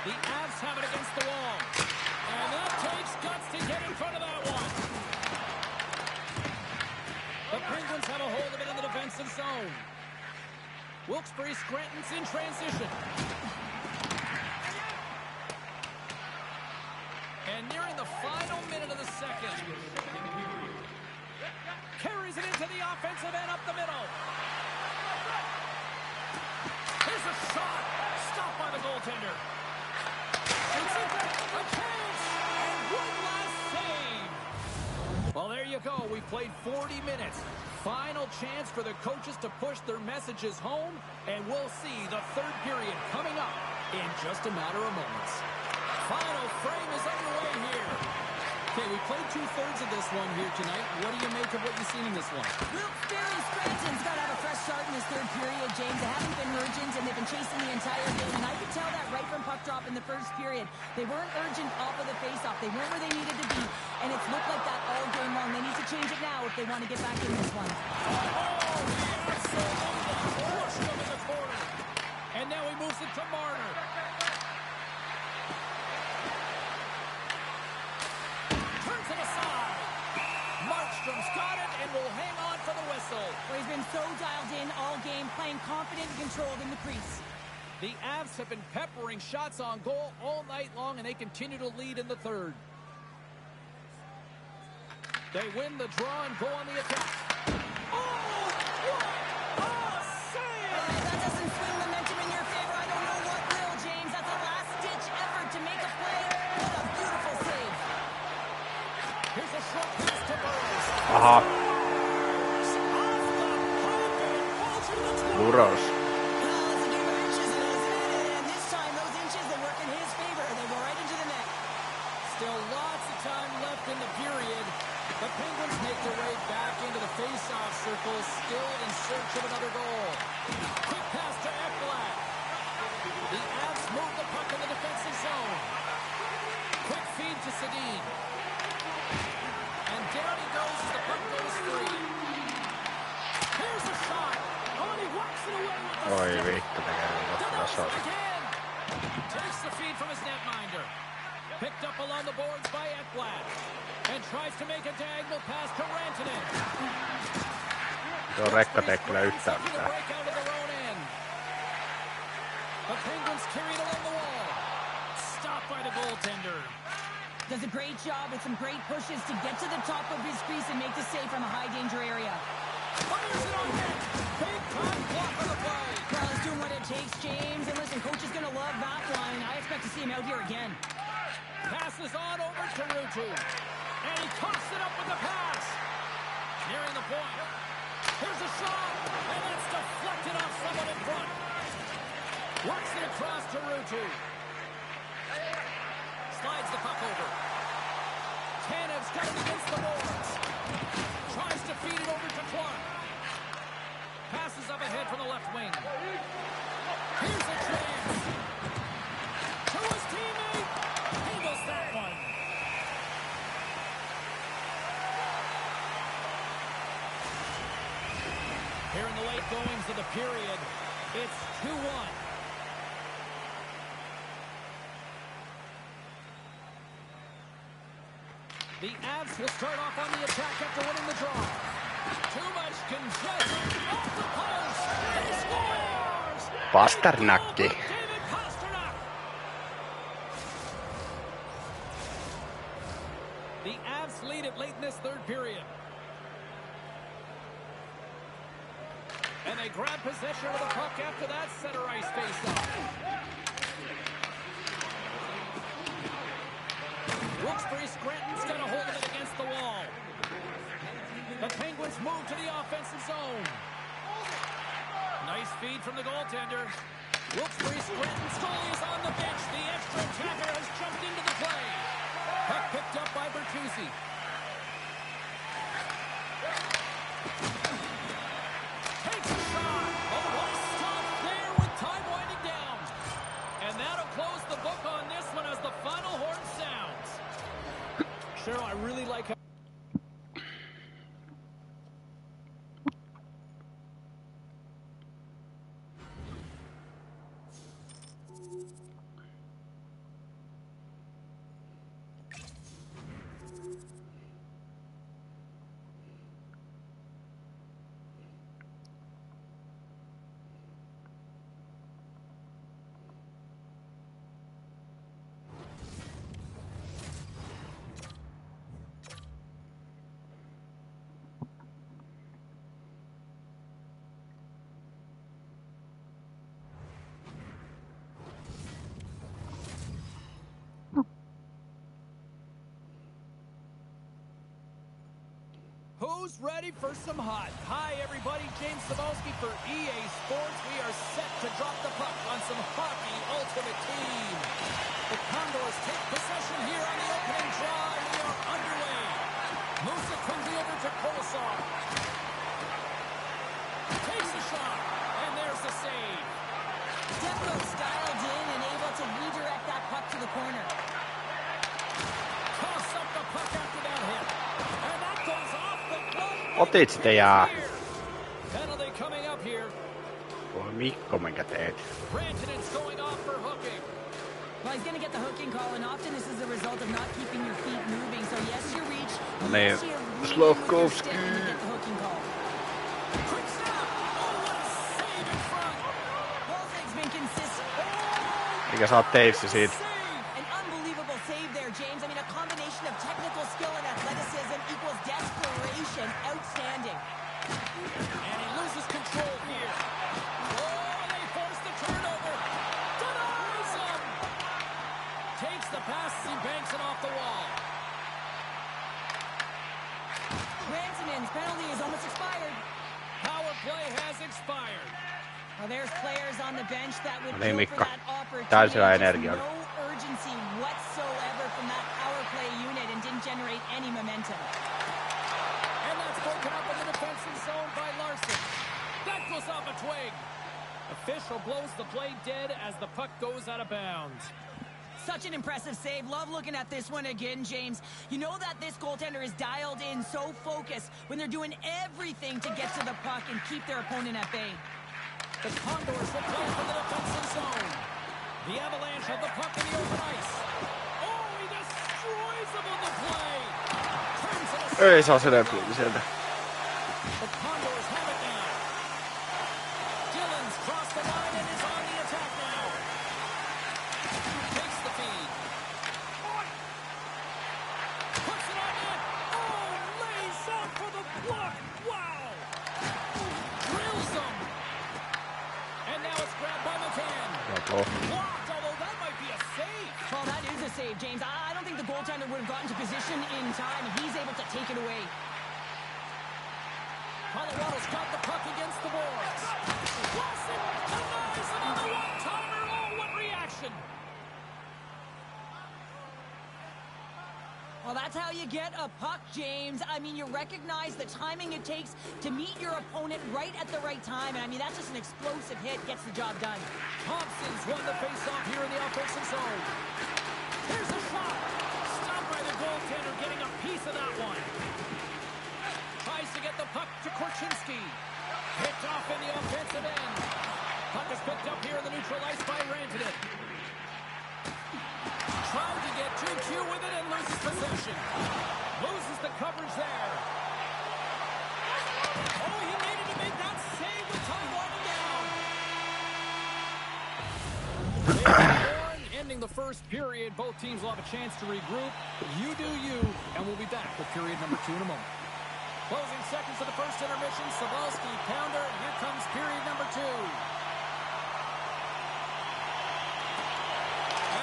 The Avs have it against the wall. And that takes guts to get in front of that one. The Penguins have a hold of it in the defensive zone. Wilkes-Barre Scranton's in transition. nearing the final minute of the second. Carries it into the offensive end up the middle. Here's a shot. Stopped by the goaltender. It's a chance. And one last save. Well, there you go. We played 40 minutes. Final chance for the coaches to push their messages home. And we'll see the third period coming up in just a matter of moments. Final frame is underway here. Okay, we played 2/3 of this one here tonight. What do you make of what you've seen in this one? Wilkes-Barre Scranton's got to have a fresh start in this third period, James. They haven't been urgent, and they've been chasing the entire game. And I could tell that right from puck drop in the first period. They weren't urgent off of the faceoff. They weren't where they needed to be, and it's looked like that all game long. They need to change it now if they want to get back in this one. Oh, he absolutely crushed him in the corner. And now he moves it to Marner. Turns it aside. Markstrom's got it and will hang on for the whistle. Well, he's been so dialed in all game, playing confident and controlled in the crease. The Avs have been peppering shots on goal all night long, and they continue to lead in the third. They win the draw and go on the attack. Oh, what a save! That doesn't swing momentum in your favor. I don't know what will, James. That's a last-ditch effort to make a play. What a beautiful save. Here's a short pass to Burrows. Aha, Off the pocket and falls in the 20. Burrows. Well, it's a game of inches, isn't it? And this time, those inches, they work in his favor. They go right into the net. Still lots of time left in the period. The Penguins make their way back into the face-off circle, still in search of another goal. Quick pass to Ekblad. The Avs move the puck in the defensive zone. Quick feed to Sedin. And down he goes as the puck goes free. Here's a shot. Oh, he whacks it away with the Oi stick. vittu, tekee Denies tuosta. it again. Takes the feed from his netminder. Picked up along the boards by Ekblad. And tries to make a diagonal pass to Rantanen. Tuo rekka tee kyllä yhtään Taking a mitään. break out of their own end. The Penguins carry it along the wall. Stopped by the goaltender. Does a great job with some great pushes to get to the top of his crease and make the save from a high-danger area. Fires it on net. Big time block on the play. Well, he's doing what it takes, James. And listen, coach is going to love that line. I expect to see him out here again. Passes on over to Ruutu. And he coughs it up with the pass. Nearing the point. Here's a shot. And it's deflected off someone in front. Works it across to Ruutu. Slides the puck over. Tanev's got it against the boards. Tries to feed it over to Clark. Passes up ahead from the left wing. Here's a chance. To his teammate. Handles that one. Here in the late goings of the period, it's 2-1. The Avs will start off on the attack after winning the draw. Too much congestion. Off the post. He scores! Pasternakki. David Pasternak. The Avs lead it late in this third period. And they grab possession of the puck after that center ice faceoff. Wilkes-Barre Scranton's got a hold of it against the wall. The Penguins move to the offensive zone. Nice feed from the goaltender. Wilkes-Barre Scranton's goalie is on the bench. The extra attacker has jumped into the play. Puck picked up by Bertuzzi. Takes a shot. Oh, what a stop there with time winding down. And that'll close the book on this one as the final horn sounds. Cheryl, I really like how Who's ready for some hot? Hi, everybody. James Cebulski for EA Sports. We are set to drop the puck on some hockey ultimate team. The Condors take possession here on the opening draw, and we are underway. Moves it quickly over to Kolosar. Takes a shot, and there's the save. Demko's dialed in and able to redirect that puck to the corner. Toss up the puck after that hit. And that goes off the glove. Otit sitä jää. Penalty coming up here. Voi Mikko, minkä teet. Rantanen's going off for hooking. Well, he's going to get the hooking call, and often this is a result of not keeping your feet moving. So yes, you reach. Nee, yes, you're leading Slafkovski. with your stick when you get the hooking call. Quick stop. Oh, what a save in front. Holzig's been consistent. Mikä saa teipsi siitä? An unbelievable save there, James. I mean, a combination of technical skill and athleticism equals desperation. Outstanding. And he loses control here. Oh, they force the turnover. Denies him. Takes the pass and banks it off the wall. Rantanen's penalty is almost expired. Power play has expired. Well, there's players on the bench that would No niin, go for Mikko. that opportunity. Täysillä Just energialla. no urgency whatsoever from that power play unit and didn't generate any momentum. And that's broken up in the defensive zone by Larson. That goes off a twig. Official blows the play dead as the puck goes out of bounds. Such an impressive save. Love looking at this one again, James. You know that this goaltender is dialed in, so focused when they're doing everything to get to the puck and keep their opponent at bay. The Condors will play for the defensive zone. The Avalanche have the puck in the open ice. Oh, he destroys them on the play. Turns it aside. Ei saa se läpi sieltä. The Condors have it now. Dillon's crossed the line and is on the attack now. Takes the feed. Puts it on in. Oh, lays out for the block. Wow. Drills them. And now it's grabbed by McCann. Joko. Blocked, although that might be a save. Well, that is a save, James. I don't think the goaltender would have gotten to position in time, and he's able to take it away. Colorado's got the puck against the boards. Wilson denies him on the one-timer. Oh, what reaction. Well, that's how you get a puck, James. I mean, you recognize the timing it takes to meet your opponent right at the right time. And I mean, that's just an explosive hit, gets the job done. Thompson's won the face-off here in the offensive zone. Here's a shot. Stopped by the goaltender, getting a piece of that one. Tries to get the puck to Korchinski. Picked off in the offensive end. Puck is picked up here in the neutral ice by Rantanen. Tried to get 2Q with it and loses possession. Loses the coverage there. Oh, he needed to make that save with time winding down. Ending the first period. Both teams will have a chance to regroup. You do you, and we'll be back with period number 2 in a moment. Closing seconds of the first intermission. Cebulski, pounder. Here comes period number 2.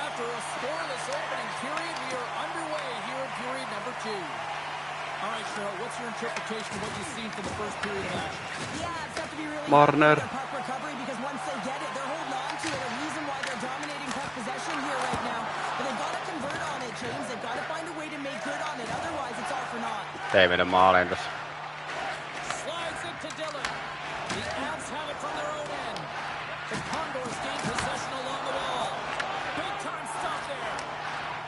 After a scoreless opening period, we are underway here in period number 2. All right, Cheryl, what's your interpretation of what you've seen from the first period of action? Yeah, it's got to be really Marner. their puck recovery because once they get it, they're holding on to it. A reason why they're dominating puck possession here right now. But they've got to convert on it, James. They've got to find a way to make good on it. Otherwise, it's all for naught. Ei mene maaliin tossa. Slides it to Dillon. The Avs have it from their own end. The Condors gain possession along the wall. Big time stop there.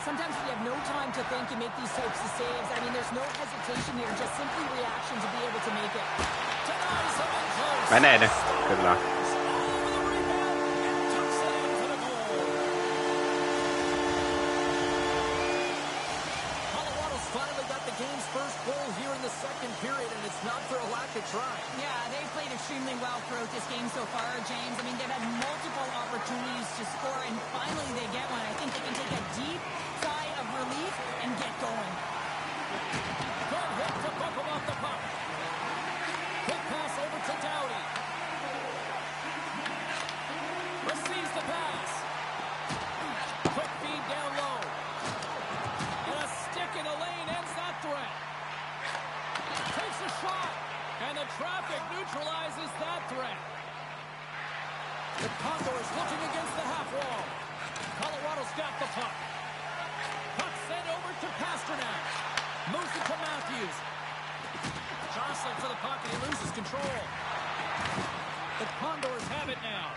Sometimes when you have no time to think, you make these types of saves. I mean, there's no hesitation here, just simply reaction to be able to make it. Denies him in close. Menee ne, kyllä. Over the rebound and tucks it in for the goal. Colorado's finally got the game's first goal here in the second period, and it's not for a lack of trying. Yeah, they've played extremely well throughout this game so far, James. I mean, they've had multiple opportunities to score, and finally they get one. I think they can take a deep sigh of relief and get going. Good hit to buckle off the puck. Quick pass over to Doughty. Receives the pass. Quick feed down low. And a stick in the lane ends that threat. Takes a Condors looking against the half wall. Colorado's got the puck. Puck sent over to Pasternak. Moves it to Matthews. Jostling for the puck and he loses control. The Condors have it now.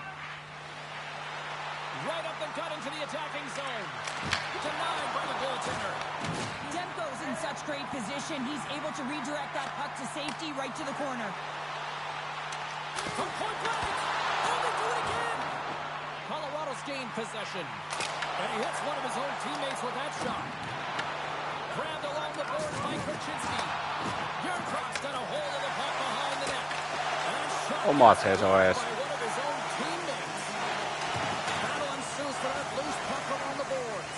Right up the gut into the attacking zone. Denied by the goaltender. Demko's in such great position. He's able to redirect that puck to safety right to the corner. From point blank. Oh, they do it again. Colorado's gained possession. And he hits one of his own teammates with that shot. Grabbed along the boards by Korchinski. Yarncroft's got a hold of the puck behind the net. Omat seisoo ees. By one of his own teammates. Battle ensues for that loose puck along the boards.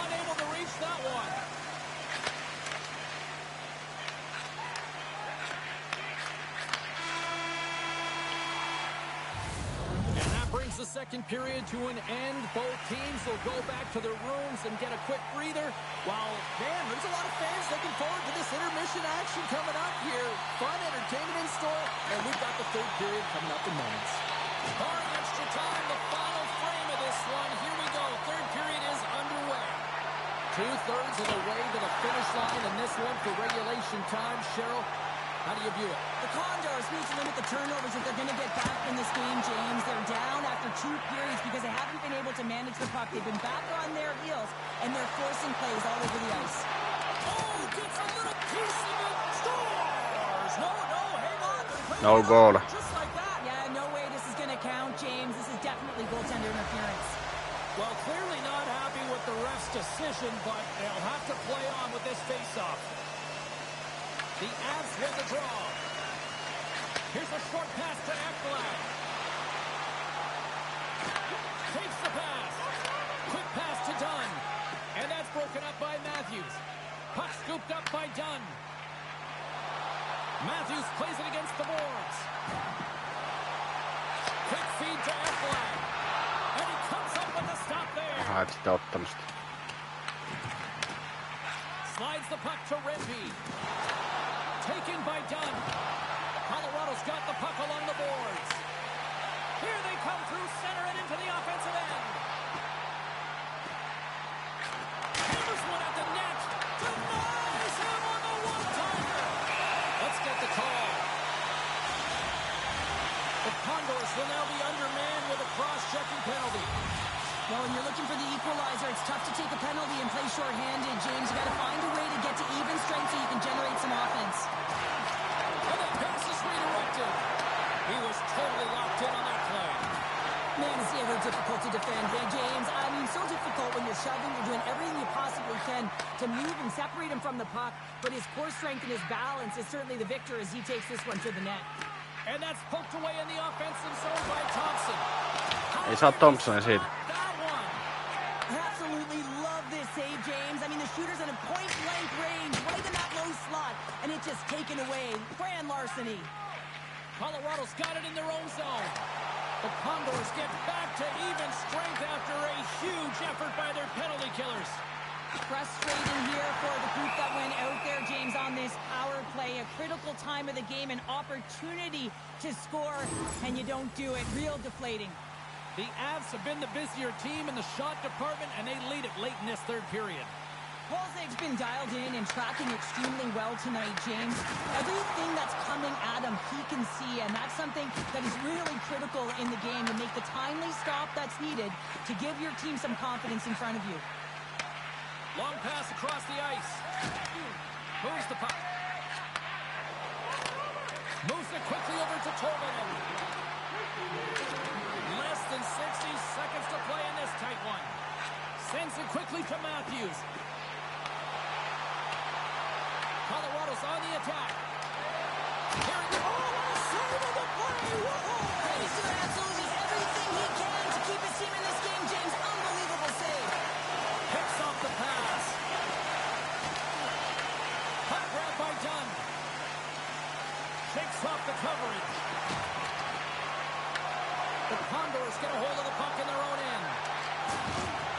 Unable to reach that one. And that brings the second period to an end. Both teams will go back to their rooms and get a quick breather. While, man, there's a lot of fans looking forward to this intermission action coming up here. Fun entertainment in store, and we've got the third period coming up in moments. Barring extra time, the final frame of this one. Here we go. Third period is underway. 2/3 of the way to the finish line in this one for regulation time. Cheryl, how do you view it? The Condors need to limit the turnovers if they're going to get back in this game, James. They're down after 2 periods because they haven't been able to manage the puck. They've been back on their heels, and they're forcing plays all over the ice. Oh, gets a little piece of it. Scores! No, hang on. No goal. Just like that. Yeah, no way this is going to count, James. This is definitely goaltender interference. Well, clearly not happy with the ref's decision, but they'll have to play on with this faceoff. The Avs win the draw. Here's a short pass to Ekblad. Takes the pass. Quick pass to Dunn. And that's broken up by Matthews. Puck scooped up by Dunn. Matthews plays it against the boards. Quick feed to Ekblad. And he comes up with a stop there. Haet sitä ottamista. Slides the puck to Rempe. Taken by Dunn. Colorado's got the puck along the boards. Here they come through center and into the offensive end. Hammers one at the net. Denies him on the one-timer. Let's get the call. The Condors will now be undermanned with a cross-checking penalty. Well, when you're looking for the equalizer, it's tough to take a penalty and play shorthanded, James. You got to find a way to get to even strength so you can generate some offense. And the pass is redirected. He was totally locked in on that play. Man, it's ever difficult to defend. Hey, James, I mean, so difficult when you're shoving. You're doing everything you possibly can to move and separate him from the puck. But his core strength and his balance is certainly the victor as he takes this one to the net. And that's poked away in the offensive zone by Thompson. Ei saa Thompsonin siitä. Absolutely love this save, James. I mean, the shooter's in a point-blank range, right in that low slot, and it's just taken away. Grand larceny. Colorado's got it in their own zone. The Condors get back to even strength after a huge effort by their penalty killers. Frustrating here for the group that went out there, James, on this power play. A critical time of the game, an opportunity to score, and you don't do it. Real deflating. The Avs have been the busier team in the shot department, and they lead it late in this third period. Holzig's been dialed in and tracking extremely well tonight, James. Everything that's coming at him, he can see, and that's something that is really critical in the game to make the timely stop that's needed to give your team some confidence in front of you. Long pass across the ice. Moves the puck. Moves it quickly over to Tolvanen. Less than 60 seconds to play in this tight one. Sends it quickly to Matthews. Colorado's on the attack. Here it goes. Save of the play. Whoa! He's doing absolutely everything he can to keep his team in this game, James. Unbelievable save. Picks off the pass. Puck grab by Dunn. Shakes off the coverage. The Condors get a hold of the puck in their own end.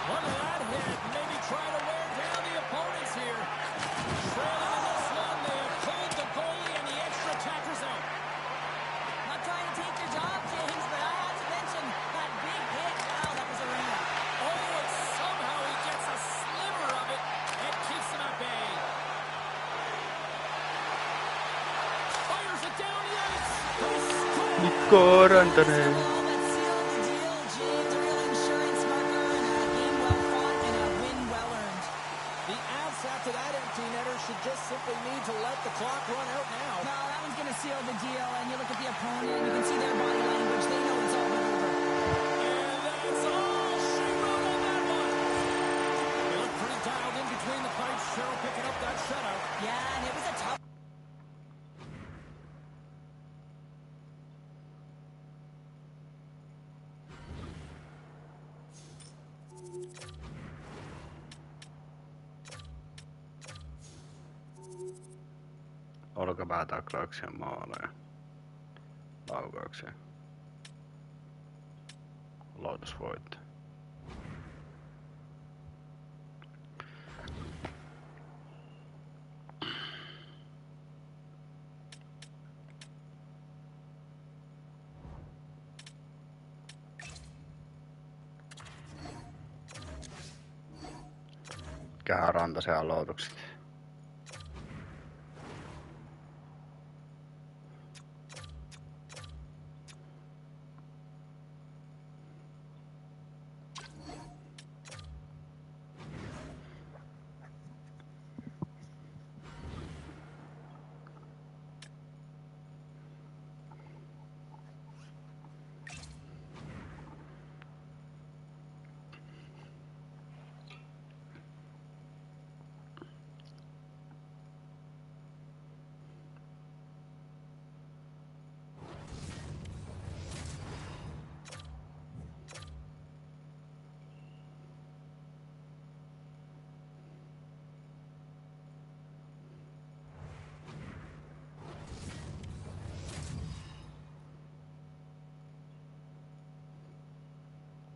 Look at that hit. Maybe try to wear down Mikko Rantanen. After that empty netter should just simply need to let the clock run out now. No, that one's going to seal the deal, and you look at the opponent, you can see their body language. They know it's all but over. And that's all she wrote on that one. They look pretty dialed in between the pipes. Cheryl picking up that shutout. Yeah, and it was a tough... Olkapäätaklauksia, maaleja, laukauksia, aloitusvoitto. Mikähän Rantasen aloitukset.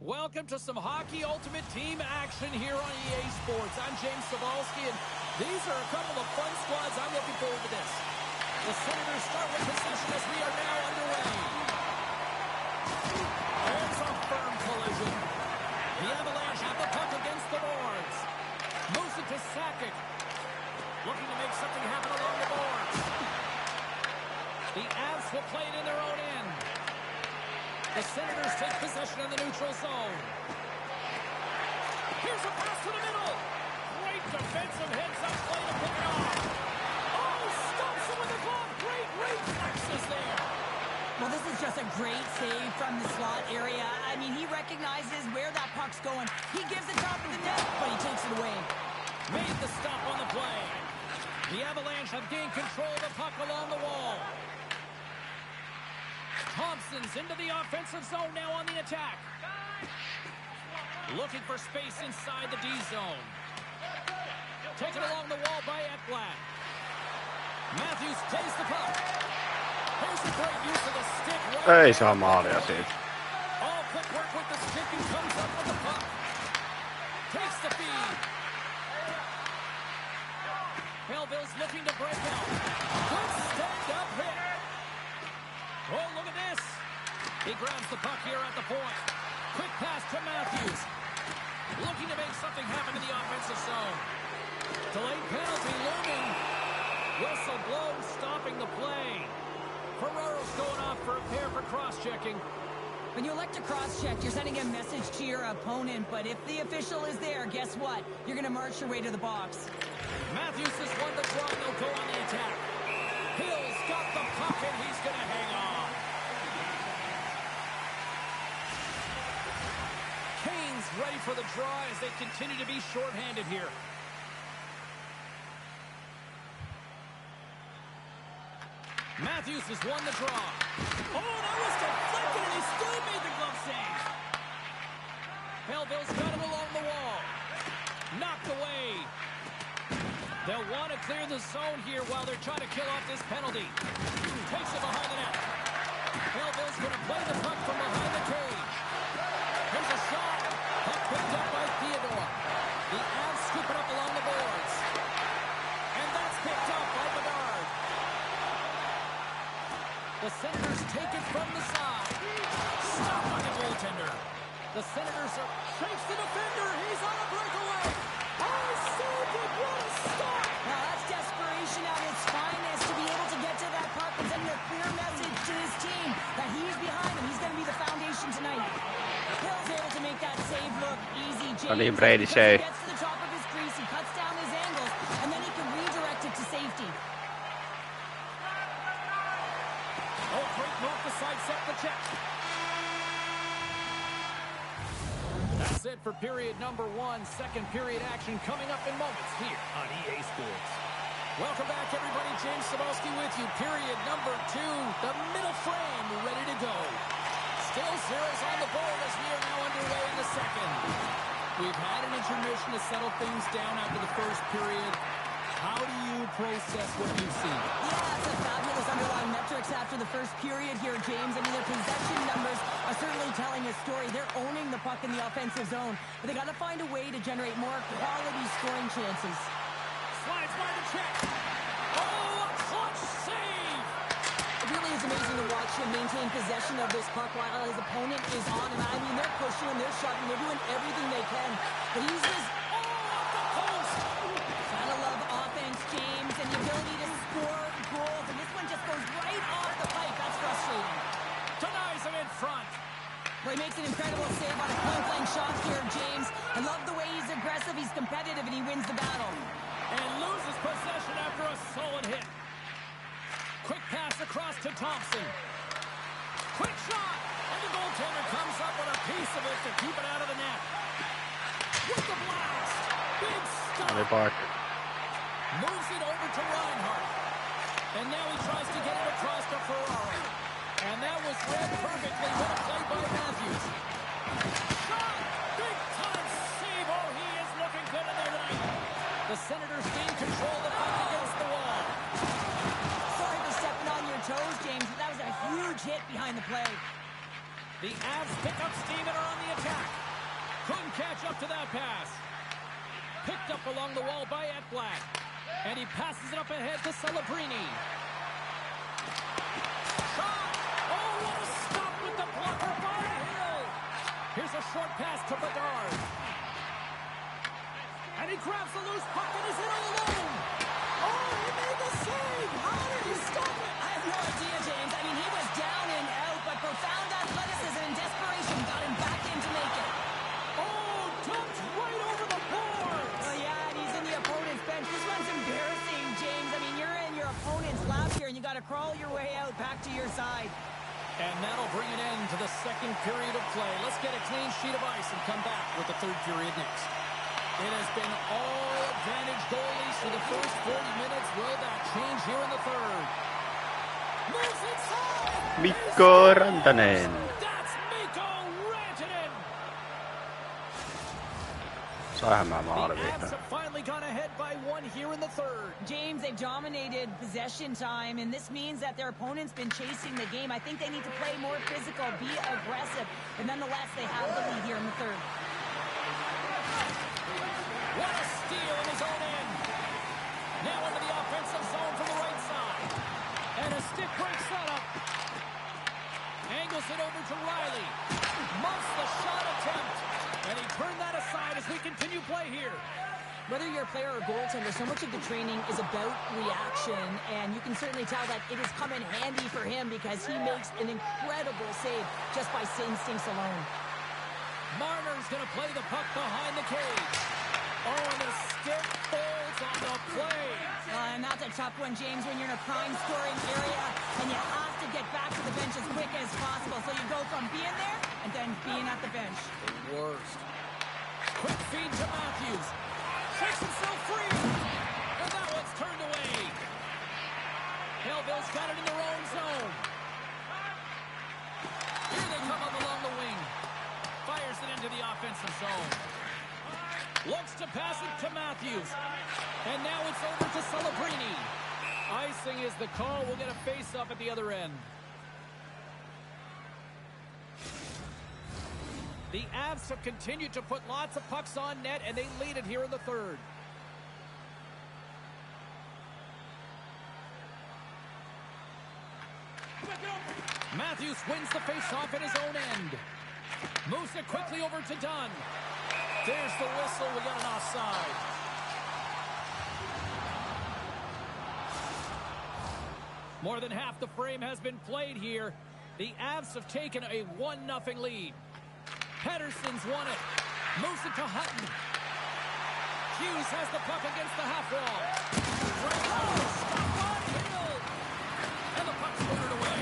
Welcome to some Hockey Ultimate Team action here on EA Sports. I'm James Cebulski, and these are a couple of fun squads. I'm looking forward to this. The Senators start with possession as we are now underway. There's a firm collision. The Avalanche have the puck against the boards. Moves it to Sakic. Looking to make something happen along the boards. The Avs will play it in their own end. The Senators take possession in the neutral zone. Here's a pass to the middle. Great defensive heads-up play to pick it off. Oh, stops him with the glove. Great reflexes there. Well, this is just a great save from the slot area. I mean, he recognizes where that puck's going. He gives it top of the net, but he takes it away. Made the stop on the play. The Avalanche have gained control of the puck along the wall. Thompson's into the offensive zone now on the attack. Looking for space inside the D zone. Taken along the wall by Ekblad. Matthews takes the puck. Here's the great use of the stick. Ei saa maalia siitä. All quick work with the stick and comes up with the puck. Takes the feed. Belleville's looking to break out. Good stand-up hit. Oh, look at this. He grabs the puck here at the point. Quick pass to Matthews. Looking to make something happen in the offensive zone. Delayed penalty looming. Whistle blown, stopping the play. Ferraro's going off for a pair for cross-checking. When you elect to cross-check, you're sending a message to your opponent, but if the official is there, guess what? You're going to march your way to the box. Matthews has won the draw. They'll go on the attack. Hill's got the puck, and he's going to hang on. Kane's ready for the draw as they continue to be shorthanded here. Matthews has won the draw. Oh, that was deflected, and he still made the glove save. Belleville's got him along the wall. Knocked away. They'll want to clear the zone here while they're trying to kill off this penalty. Takes it behind the net. Belleville's going to play the puck from behind the cage. Here's a shot. Puck picked up by Theodore. The Avs scoop it up along the boards. And that's picked up by Bedard. The Senators take it from the side. Stop by the goaltender. The Senators are... Shakes the defender. He's on a breakaway. Oh, saved it. What a stop. Now, that's desperation at its finest to be able to get to that puck and send a clear message to his team that he's behind James, niin, Brady because Shea. he gets to the top of his crease, he cuts down his angles, and then he can redirect it to safety. Oh, great move to sidestep the check. That's it for period number 1. Second period action coming up in moments here on EA Sports. Welcome back, everybody. James Cebulski with you. Period number 2. The middle frame ready to go. Still zeros on the board as we are now underway in the second. We've had an intermission to settle things down after the first period. How do you process what you've seen? Yeah, it's a fabulous underlying metrics after the first period here, James. I mean, their possession numbers are certainly telling a story. They're owning the puck in the offensive zone, but they got to find a way to generate more quality scoring chances. Slides by the check. Oh, a clutch save! It really is amazing to watch him maintain possession of this puck while his opponent is on him. I mean, they're pushing him, they're shoving, they're doing everything they can. But he uses Off the post! gotta love offense, James, and the ability to score goals. And this one just goes right off the pipe. That's frustrating. Denies him in front. Well, he makes an incredible save on a point-blank shot here, James. I love the way he's aggressive, he's competitive, and he wins the battle. And loses possession after a solid hit. Quick pass across to Thompson. Quick shot! And the goaltender comes up with a piece of it to keep it out of the net. With the blast! Big stop! Oli Parker. Moves it over to Reinhardt. And now he tries to get it across to Ferraro. And that was read perfectly. What a play by Matthews. Shot! Big time save! Oh, he is looking good in there tonight. The Senators gain control of the puck against the wall. Sorry for stepping on your toes, James, but that was a huge hit behind the play. The Avs pick up steam and are on the attack. Couldn't catch up to that pass. Picked up along the wall by Ekblad. And he passes it up ahead to Celebrini. Shot! Oh, what a stop with the blocker by Hill. Here's a short pass to Bedard. And he grabs the loose puck and is in all alone. Oh, he made the save. How did he stop it? I have no idea, James. I mean, he was down and out, but profound athleticism and desperation got him back in to make it. Oh, dumped right over the board. Well, yeah, and he's in the opponent's bench. This one's embarrassing, James. I mean, you're in your opponent's lap here, and you got to crawl your way out back to your side. And that'll bring an end to the second period of play. Let's get a clean sheet of ice and come back with the third period next. It has been all advantage goalies for the first 40 minutes. Will that change here in the third? Moves inside! Mikko Rantanen. That's Mikko Rantanen! Saihan mä The maali Avs vihdoin. have finally gone ahead by 1 here in the third. James, they've dominated possession time, and this means that their opponent's been chasing the game. I think they need to play more physical, be aggressive, but nonetheless, they have the lead here in the third. What a steal in his own end. Now into the offensive zone from the right side. And a stick break setup. Angles it over to Riley. Muffs the shot attempt. And he turned that aside as we continue play here. Whether you're a player or goaltender, so much of the training is about reaction, and you can certainly tell that it has come in handy for him because he makes an incredible save just by instincts alone. Marner's going to play the puck behind the cage. Oh, and the stick folds on the play. And that's a tough one, James, when you're in a prime scoring area and you have to get back to the bench as quick as possible. So you go from being there and then being at the bench. The worst. Quick feed to Matthews. Shakes himself free. And that one's turned away. Hellbill's got it in their own zone. Here they come up along the wing. Fires it into the offensive zone. Looks to pass it to Matthews. And now it's over to Celebrini. Icing is the call. We'll get a face-up at the other end. The Avs have continued to put lots of pucks on net, and they lead it here in the third. Matthews wins the face-off at his own end. Moves it quickly over to Dunn. There's the whistle. We got an offside. More than half the frame has been played here. The Avs have taken a 1-0 lead. Pettersson's won it. Moves it to Hutton. Hughes has the puck against the half wall. Stop on Hill. And the puck's booted away.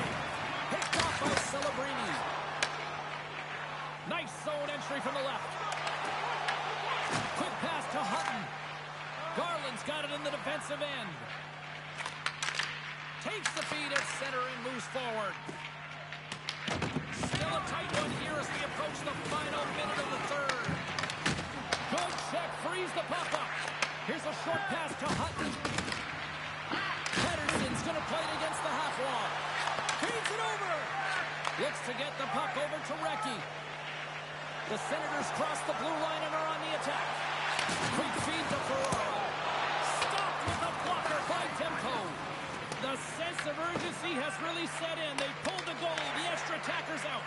Picked off by Celebrini. Nice zone entry from the left. Quick pass to Hutton. Garland's got it in the defensive end. Takes the feed at center and moves forward. Still a tight one here as we approach the final minute of the third. Good check, frees the puck up. Here's a short pass to Hutton. Pettersson's going to play it against the half wall. Feeds it over. Looks to get the puck over to Recchi. The Senators cross the blue line and are on the attack. Quick feed to Ferraro. Stopped with a blocker by Tempo. The sense of urgency has really set in. They pulled the goalie. The extra attacker's out.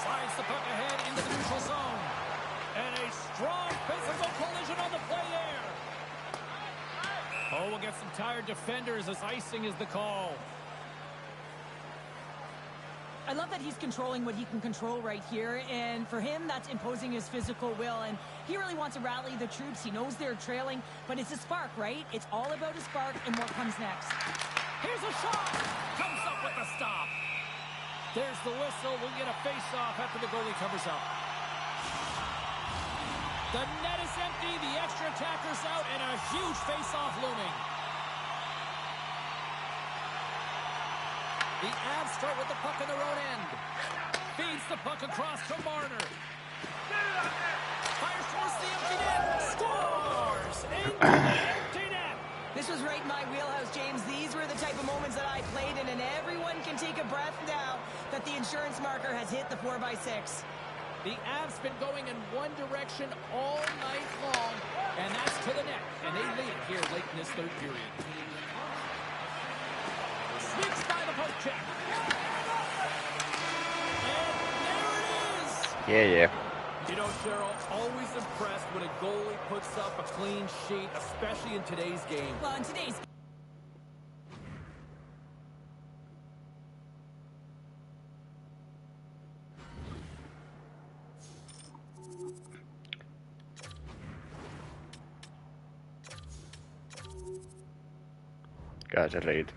Slides the puck ahead into the neutral zone. And a strong physical collision on the play there. Oh, we'll get some tired defenders as icing is the call. I love that he's controlling what he can control right here, and for him, that's imposing his physical will, and he really wants to rally the troops. He knows they're trailing, but it's a spark, right? It's all about a spark and what comes next. Here's a shot! Comes up with the stop. There's the whistle. We'll get a face-off after the goalie covers up. The net is empty, the extra attacker's out, and a huge face-off looming. The Avs start with the puck in their own end. Feeds the puck across to Marner. Fires towards the empty net. Scores! Into the empty net! This was right in my wheelhouse, James. These were the type of moments that I played in, and everyone can take a breath now that the insurance marker has hit the 4x6. The Avs been going in one direction all night long, and that's to the net. And they lead it here late in this third period. Sneaks by the poke check. And there it is. Yeah. You know, Cheryl, always impressed when a goalie puts up a clean sheet, especially in today's game. Well, in today's Kai se riitä.